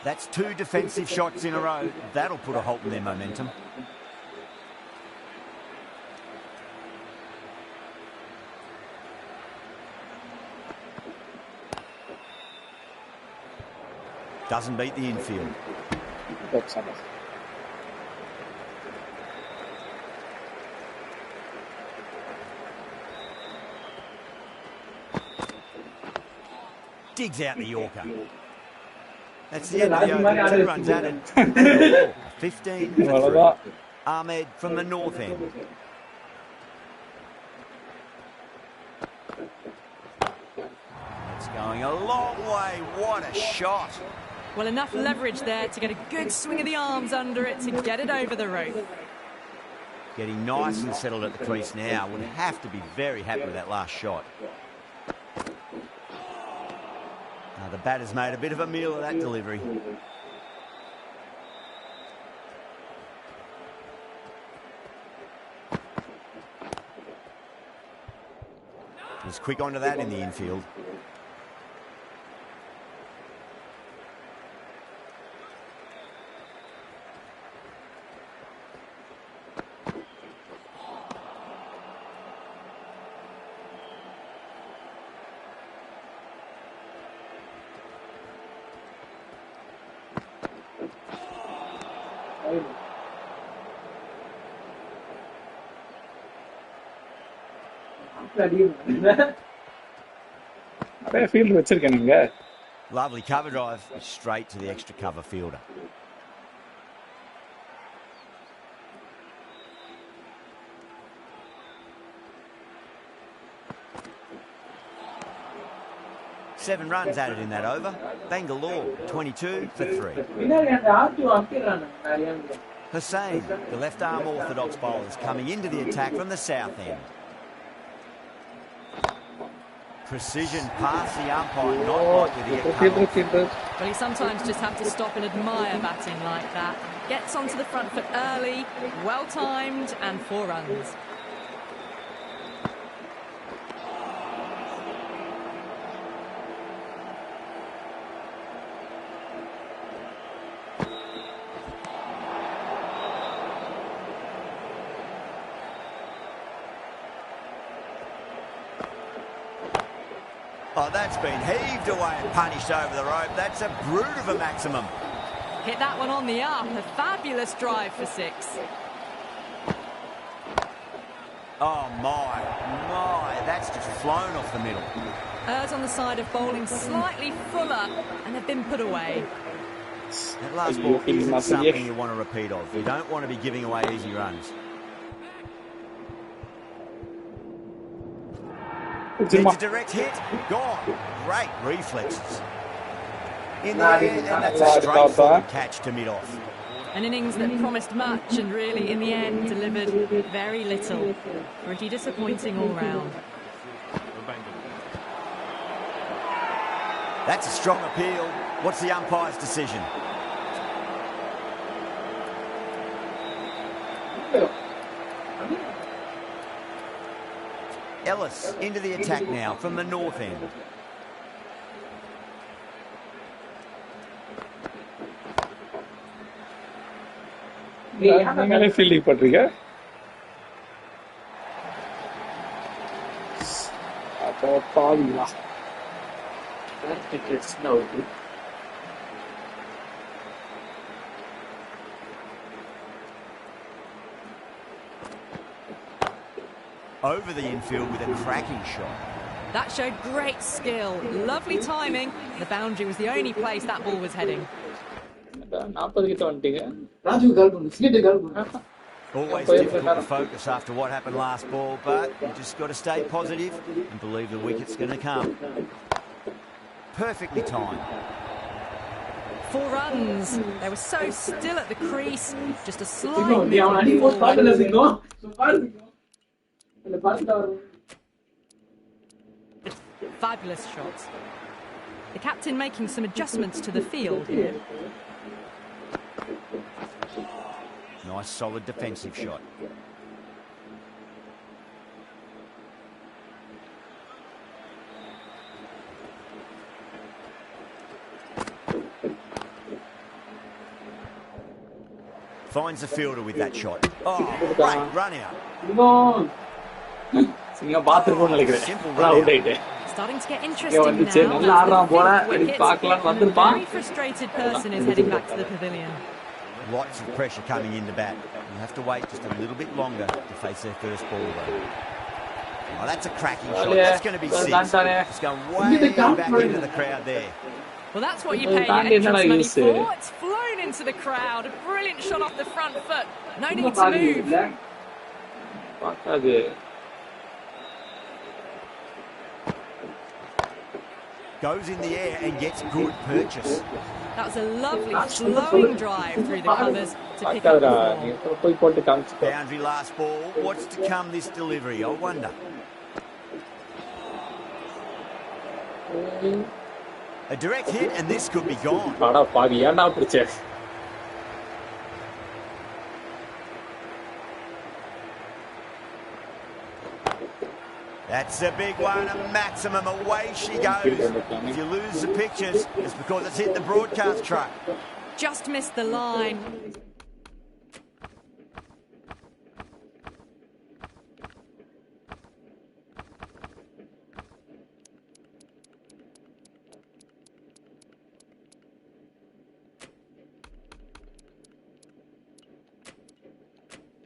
That's 2 defensive shots in a row. That'll put a halt in their momentum. Doesn't beat the infield. Digs out the Yorker. That's the end of the over. 2 runs added. 15 for 3. Ahmed from the north end. It's going a long way. What a shot. Well, enough leverage there to get a good swing of the arms under it to get it over the rope. Getting nice and settled at the crease now. Would have to be very happy with that last shot. Now the batter's made a bit of a meal of that delivery. Was quick onto that in the infield. Lovely cover drive, straight to the extra cover fielder. Seven runs added in that over. Bangalore, 22 for 3. Hussain, the left-arm orthodox bowler, is coming into the attack from the south end. Precision past the umpire, not likely to get cut off. Well, you sometimes just have to stop and admire batting like that. Gets onto the front foot early, well-timed, and 4 runs. Oh, that's been heaved away and punished over the rope. That's a brute of a maximum. Hit that one on the up. A fabulous drive for 6. Oh, my. That's just flown off the middle. Errs on the side of bowling slightly fuller, and they've been put away. That last ball isn't something you want to repeat of. You don't want to be giving away easy runs. It's a direct hit. Gone. Great reflexes. In the air, and that's a straightforward catch to mid-off. An innings that promised much and really, in the end, delivered very little. Pretty disappointing all round. That's a strong appeal. What's the umpire's decision? Ellis into the attack now from the north end. நீங்களே fielding பண்றீங்க. அப்போ பாவிங்களா Over the infield with a cracking shot. That showed great skill. Lovely timing. The boundary was the only place that ball was heading. 40 கிட்ட வந்துட்டீங்க. Always difficult to focus after what happened last ball, but you just got to stay positive and believe the wicket's going to come. Perfectly timed. 4 runs. They were so still at the crease. Just a slight movement forward. Fabulous shots. The captain making some adjustments to the field here. Nice solid defensive shot. Finds the fielder with that shot. Oh, great run out. சிங்கம் பாத்துருப்போம்னு நினைக்கிறேன். Out ஆயிட்டே. Starting to get interesting now. நல்லா ஆடுறான் போல. பார்க்கலாம் வந்திருப்பான். Very frustrated person is heading back to the pavilion. Lots of pressure coming into bat. You have to wait just a little bit longer to face their first ball though. Oh, that's a cracking shot. That's going to be 6. It's going way back into the crowd there. Well, that's what you pay your entrance money for. It's flown into the crowd. A brilliant shot off the front foot. No need to move. Goes in the air and gets good purchase. That was a lovely flowing drive through the covers to pick up the ball. Boundary last ball. What's to come this delivery? I wonder. A direct hit and this could be gone. That's a big one, a maximum, away she goes. If you lose the pictures, it's because it's hit the broadcast truck. Just missed the line.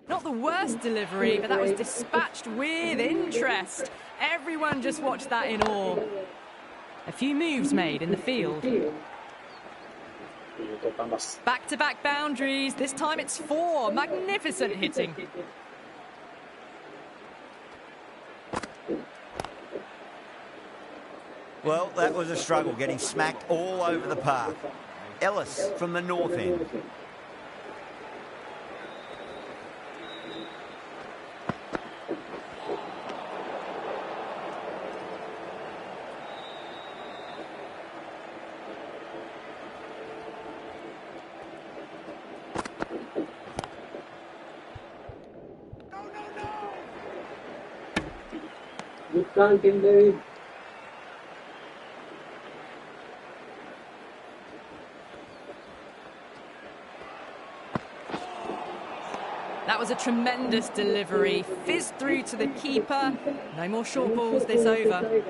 Not the worst delivery, but that was dispatched with interest. Everyone just watched that in awe. A few moves made in the field. Back-to-back boundaries. This time it's 4. Magnificent hitting. Well, that was a struggle, getting smacked all over the park. Ellis from the north end. That was a tremendous delivery. Fizzed through to the keeper. No more short balls this over.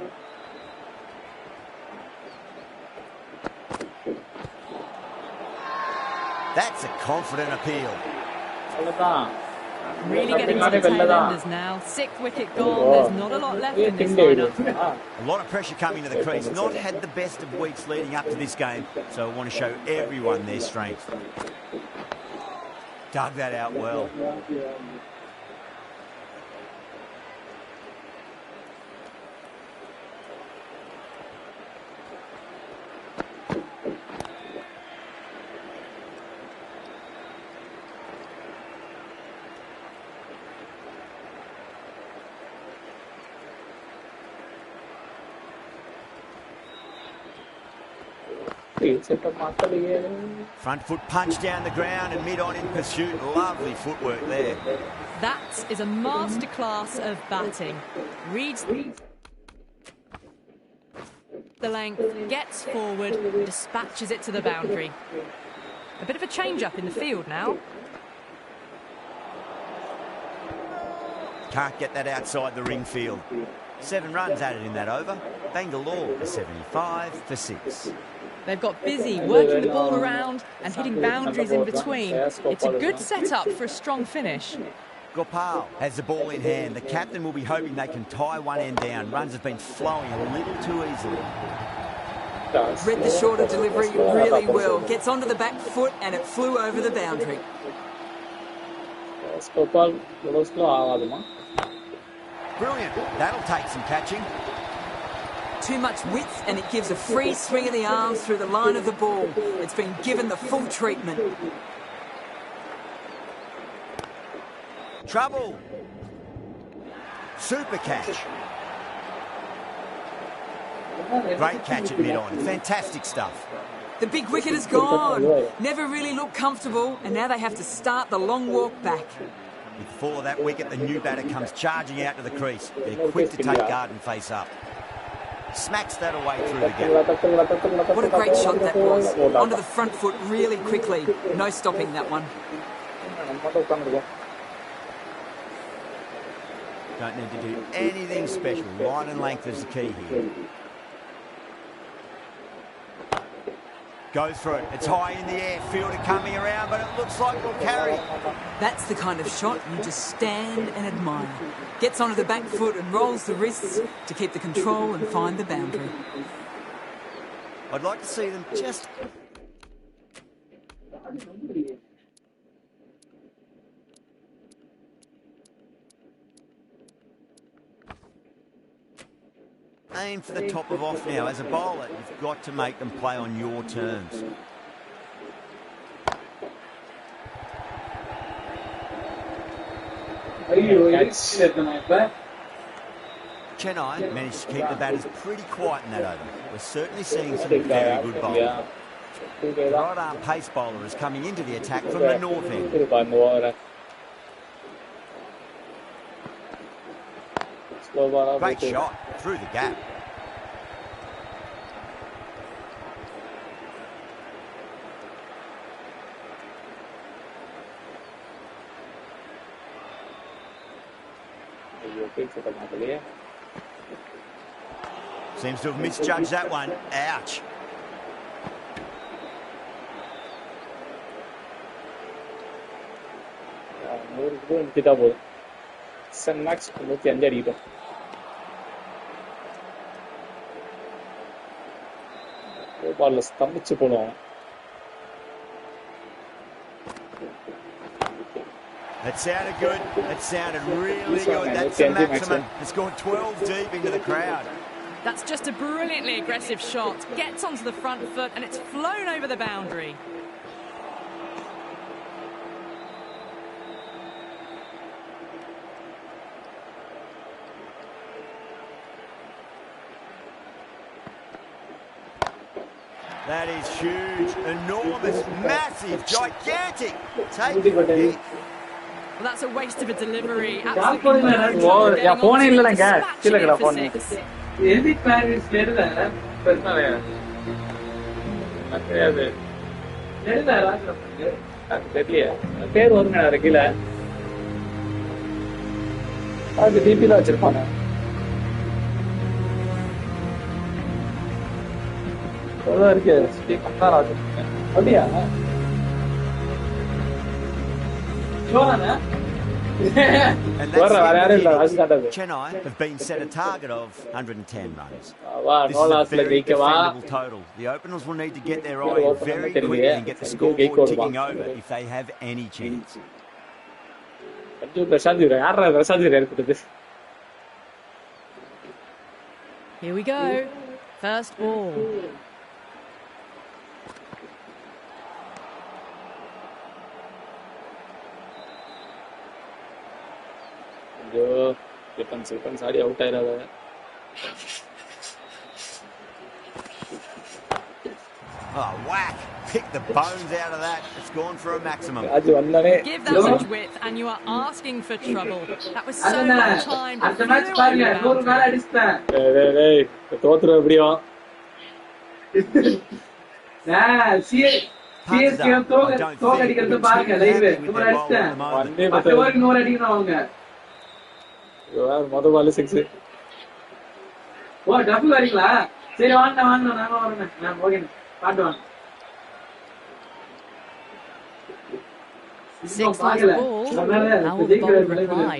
That's a confident appeal. Really getting to the tail enders now. 6th wicket gone. There's not a lot left in this lineup. A lot of pressure coming to the crease. Not had the best of weeks leading up to this game, so I want to show everyone their strength. Dug that out well. Front foot punch down the ground and mid on in pursuit. Lovely footwork there. That is a masterclass of batting. Reads the length, gets forward, dispatches it to the boundary. A bit of a change-up in the field now. Can't get that outside the ring field. 7 runs added in that over. Bangalore are 75 for 6. They've got busy working the ball around and hitting boundaries in between. It's a good setup for a strong finish. Gopal has the ball in hand. The captain will be hoping they can tie one end down. Runs have been flowing a little too easily. Read the shorter delivery really well. Gets onto the back foot and it flew over the boundary. Brilliant. That'll take some catching. Too much width and it gives a free swing of the arms through the line of the ball. It's been given the full treatment. Trouble. Super catch. Great catch at mid-on. Fantastic stuff. The big wicket is gone. Never really looked comfortable and now they have to start the long walk back. With the fall of that wicket, the new batter comes charging out to the crease. They're quick to take guard and face up. Smacks that away through the gap. What a great shot that was. Onto the front foot really quickly. No stopping that one. Don't need to do anything special. Line and length is the key here. Go through it. It's high in the air. Fielder coming around, but it looks like it'll carry. That's the kind of shot you just stand and admire. Gets onto the back foot and rolls the wrists to keep the control and find the boundary. I'd like to see them just... aim for the top of off now. As a bowler, you've got to make them play on your terms. Chennai managed to keep the batters pretty quiet in that over. We're certainly seeing some very good bowling. The right-arm pace bowler is coming into the attack from the north end. Great shot through the gap. Seems to have misjudged that one. Ouch. That sounded good. That sounded really good. That's a maximum. It's gone 12 deep into the crowd. That's just a brilliantly aggressive shot. Gets onto the front foot and it's flown over the boundary. That is huge, enormous, massive, gigantic. Take it. Well, that's a waste of a delivery. Absolutely And Chennai have been set a target of 110 runs. This is a very defendable total. The openers will need to get their eye very quickly and get the scoreboard ticking over if they have any chance. Here we go. First ball. Oh, whack! Pick the bones out of that. It's gone for a maximum. Give that much width and you are asking for trouble. That was so much time. CSK. 10 over 10 அடிக்கிறது பாருங்க live. நூறு அடிச்சேன். 10 ஓவருக்கு 100 அடிக்கணும் அவங்க. மொத பால் 6. ஓ டப்பு வரீங்களா? சரி வாங்க நாங்க வரேன். நான் ஓகே பாட்டு வாங்க. 6 lost ball. How will the bowler reply?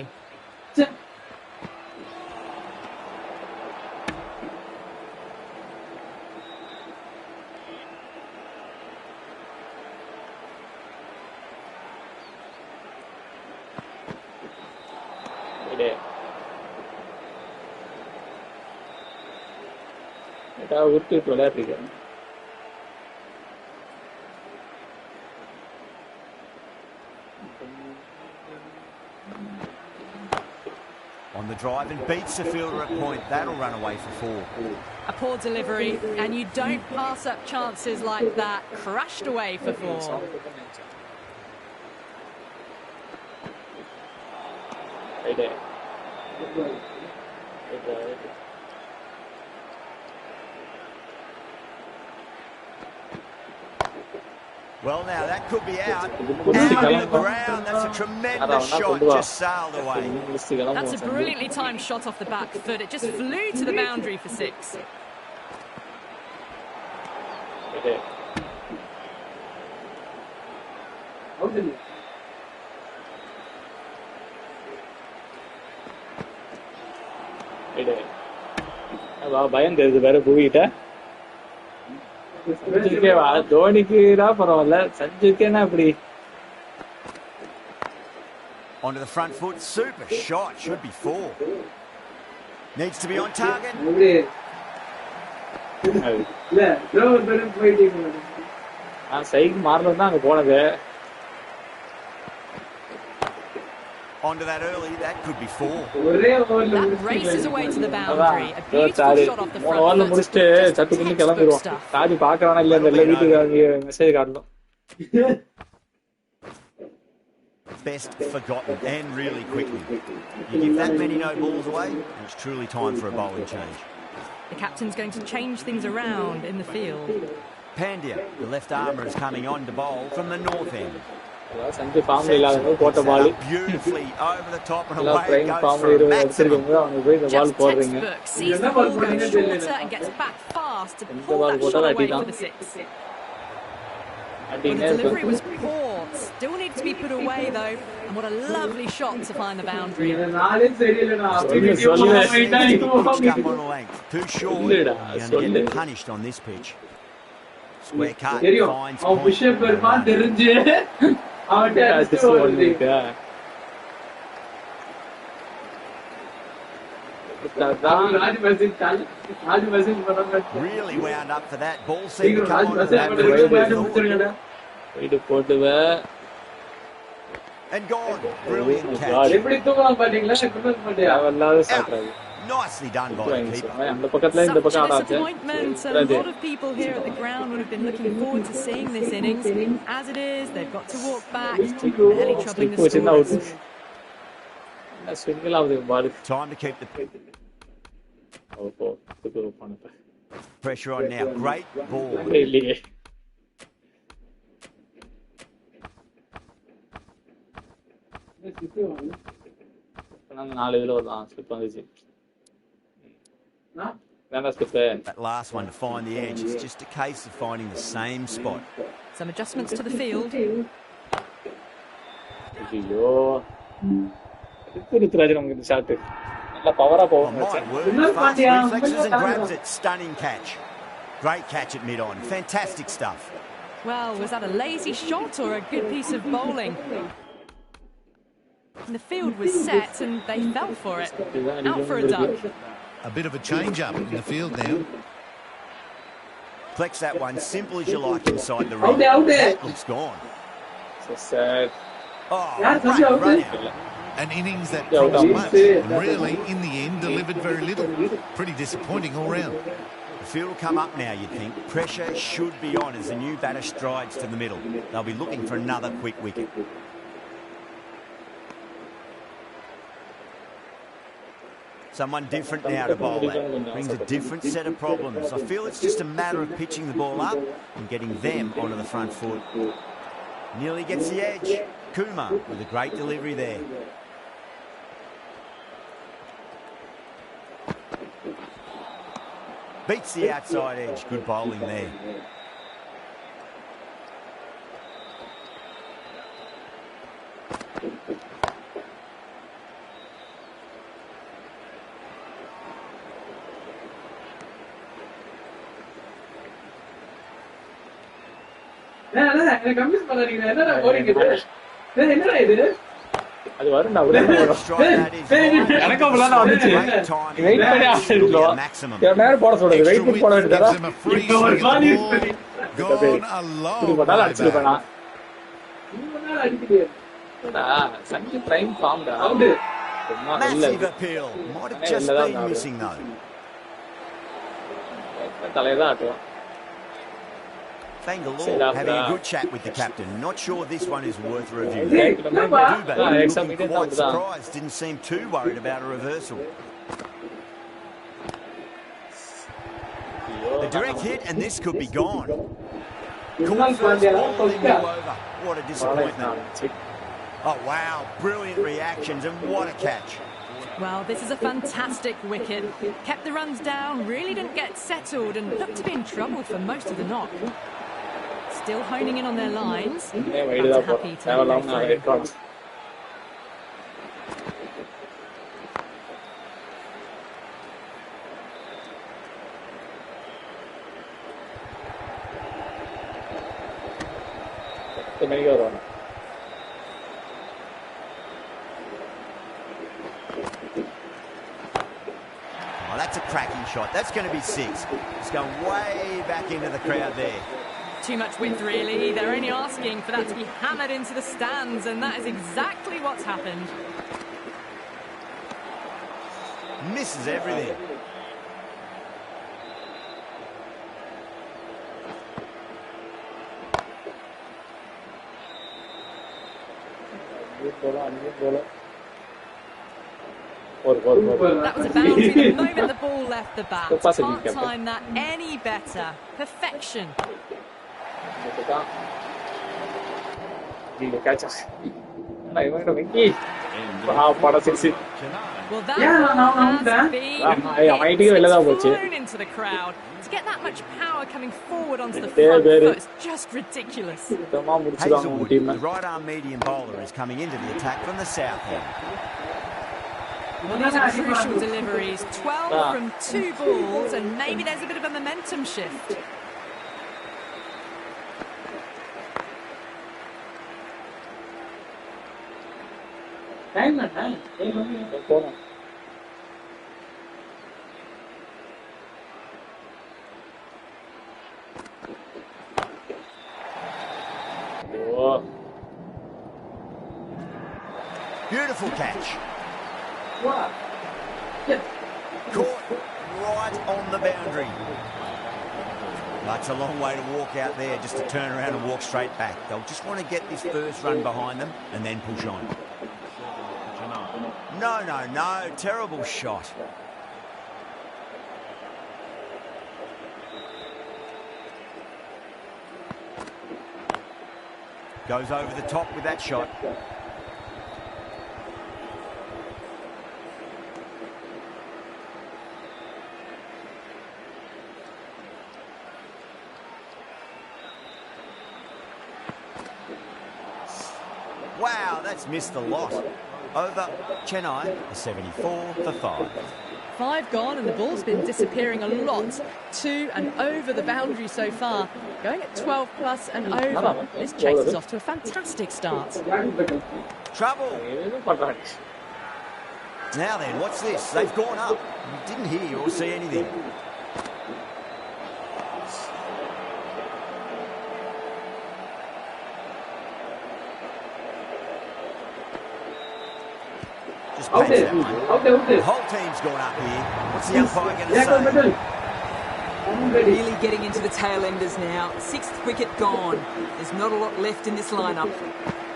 On the drive and beats the fielder at point. That'll run away for 4. A poor delivery, and you don't pass up chances like that. Crashed away for 4. Well, now that could be out. Out on the ground. That's a tremendous shot. Just sailed away. That's a brilliantly timed shot off the back foot. It just flew to the boundary for 6. பயம் தெரியுது வேற பூவிட்ட. தோனிக்கு தான் பரவாயில்ல, சஞ்சுக்கேனா இப்படி. Onto the front foot, super shot, should be 4. Needs to be on target. சைக்கு மாறணும் தான் அங்க போனது. Onto that early, that could be 4. That races away to the boundary. A beautiful shot off the front foot. முடிச்சிட்டு சட்டுக்குன்னு கிளம்பிடுவோம். ராஜு பாக்கறானா இல்ல இந்த வீட்டுக்கு message காட்டணும். Best forgotten and really quickly. You give that many no balls away, and it's truly time for a bowling change. The captain's going to change things around in the field. Pandya, the left armour, is coming on to bowl from the north end. Sanju ஃபார்ம்ல இல்லாதவங்க போட்ட பால் beautifully over the top and away it goes ஃபார்ம்ல for a இருந்து maximum. எடுத்துருக்கோங்க அவங்க போய் இந்த பால் போடுறீங்க. Sees the ball go shorter and gets back fast to pull that shot away for the 6. Well, the delivery was poor. Still needs to be put away though. And what a lovely shot to find the boundary. Up on a length. Too short. You're going to get punished on this pitch. Square cut. Finds point. Really wound up for that. Ball seemed to come on to that. And gone. Brilliant catch. Nicely done by the keeper. Such a disappointment. A lot of people here at the ground would have been looking forward to seeing this innings. As it is, they've got to walk back, barely troubling the scorers. Time to keep the pressure on now. Great ball. That last one to find the edge. It's just a case of finding the same spot. Some adjustments to the field. Oh, my word. Fast reflexes and grabs it. Stunning catch. Great catch at mid-on. Fantastic stuff. Well, was that a lazy shot or a good piece of bowling? And the field was set and they fell for it. Out for a duck. A bit of a change-up in the field now. Flex that one, simple as you like inside the ring. That looks gone. So sad. Oh, run out. An innings that promised much, and really, in the end, delivered very little. Pretty disappointing all round. The field will come up now, you'd think. Pressure should be on as the new batter strides to the middle. They'll be looking for another quick wicket. Someone different now to bowl at. Brings a different set of problems. I feel it's just a matter of pitching the ball up and getting them onto the front foot. Nearly gets the edge. Kumar with a great delivery there. Beats the outside edge. Good bowling there. அது வரும்டா எனக்கு அப்பலாம் வந்துச்சு wait பண்ணி ஆடிருக்கோம் நேரம் போட சொல்றது wait பண்ணி போட வேண்டியதா இப்படி போட்டாலும் அடிச்சிருப்பேனா சஞ்சு பிரைம் ஃபார்ம்டா Massive appeal. Might have just been missing though. தலையதான் ஆட்டுவோம் Bangalore having a good chat with the captain. Not sure this one is worth review. Looking quite surprised. Didn't seem too worried about a reversal. A direct hit and this could be gone. Caught first ball in all over. What a disappointment. Oh wow, brilliant reactions and what a catch. Well, this is a fantastic wicket. Kept the runs down, really didn't get settled and looked to be in trouble for most of the knock. Still honing in on their lines. But happy to go through. Oh, that's a cracking shot. That's going to be 6. It's going way back into the crowd there. Too much width, really. They're only asking for that to be hammered into the stands, and that is exactly what's happened. Misses everything. That was a boundary the moment the ball left the bat. Can't time that any better. Perfection. Well, that has been flown into the crowd. To get that much power coming forward onto the front foot is just ridiculous. Hazelwood, the right-arm medium bowler, is coming into the attack from the south end. Well, these are crucial deliveries. 12 from 2 balls, and maybe there's a bit of a momentum shift. Beautiful catch. Caught right on the boundary. That's a long way to walk out there, just to turn around and walk straight back. They'll just want to get this first run behind them and then push on. No. Terrible shot. Goes over the top with that shot. Wow, that's missed a lot. Over Chennai, a 74 for 5. 5 gone and the ball's been disappearing a lot to and over the boundary so far. Going at 12 plus and over. This chase is off to a fantastic start. Trouble. Now then, what's this? They've gone up. We didn't hear or see anything. Just pace that one. The whole team's gone up here. What's the umpire going to say? Really getting into the tail enders now. 6th wicket gone. There's not a lot left in this lineup.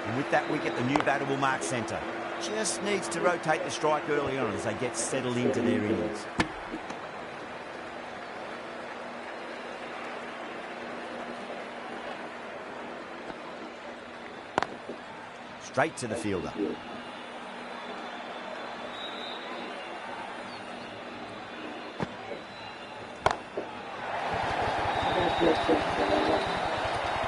And with that wicket, the new batter will mark centre. Just needs to rotate the strike early on as they get settled into their innings. Straight to the fielder.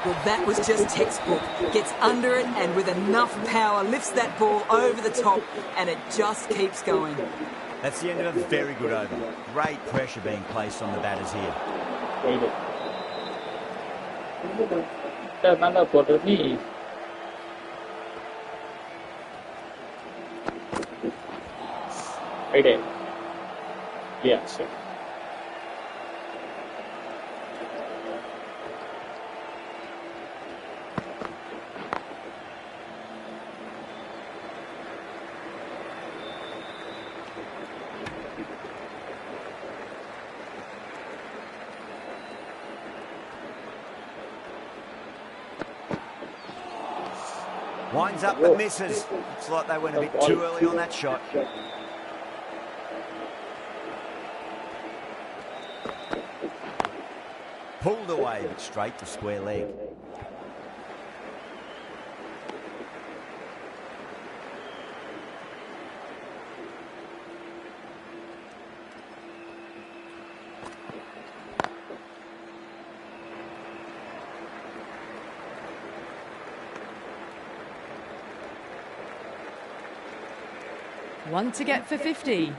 Well, that was just textbook. Gets under it and with enough power lifts that ball over the top and it just keeps going. That's the end of a very good over. Great pressure being placed on the batters here. Yeah, sure. Winds up but misses. Looks like they went a bit too early on that shot. Pulled away, but straight to square leg. One to get for 50.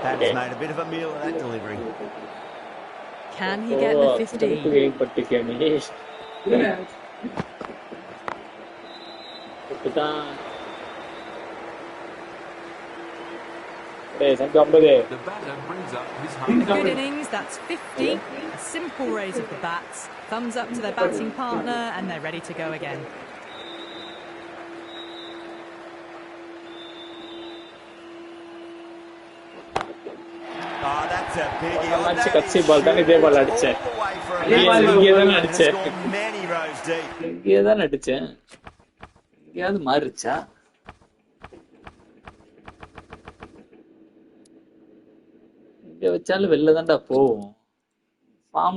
Batter's made a bit of a meal of that delivery. Can he get the 50? The batter brings up his A good innings, that's 50. A simple raise of the bats. Thumbs up to their batting partner and they're ready to go again. Oh, that's a biggie. Many rows deep. வச்சாலும் வெளில தான்டா போவோம் farm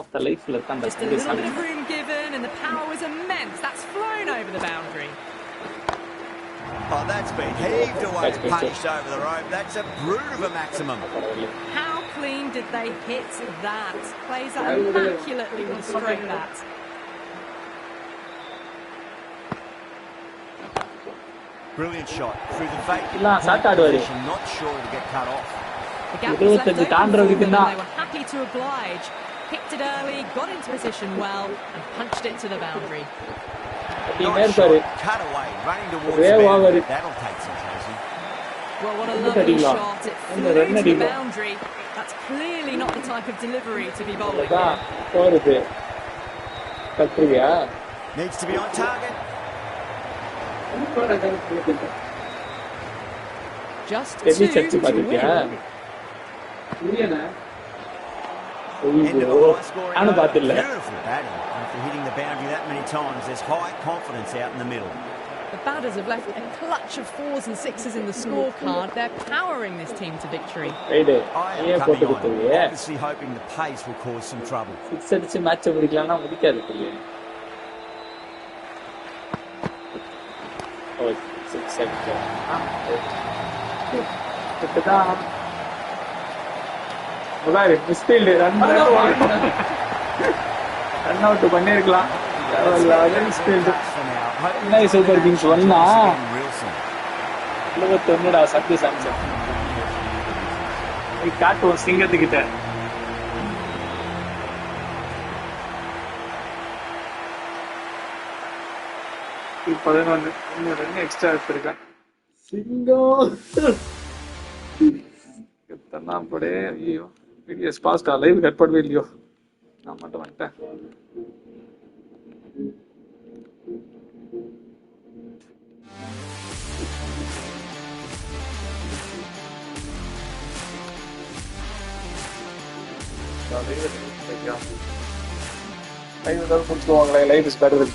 of the life ல தான்டா Just a little bit of room given and the power was immense. That's flown over the boundary. Oh, that's been heaved away and punished over the rope. That's a brute of a maximum. How clean did they hit that? Plays that immaculately with a straight bat. Brilliant shot through the vacant position. Not sure to get cut off. The gap was left open for them and they were happy to oblige. Picked it early, got into position well and punched it to the boundary. Nice shot, cut away, running towards the boundary. That'll take some chasing. Well, what a lovely shot. It flew to the boundary. That's clearly not the type of delivery to be bowling. Needs to be on target. Just two to win. End of a high-scoring over. Beautiful batting. After hitting the boundary that many times, there's high confidence out in the middle. The batters have left a clutch of 4s and 6s in the scorecard. They're powering this team to victory. I am coming on, obviously hoping the pace will cause some trouble. Super Kings வந்தா உலகத்தொன்னுடா சக்தி Samson காட்டுவோம் சிங்கத்துக்கிட்ட இன்னும் 2 extra எடுத்திருக்கேன் சிங்கம் எத்தனை படே ஐயோ videos பாஸ்டா live cut பண்ணவே இல்லையோ நான் மட்டும் வந்துட்டேன் live is better than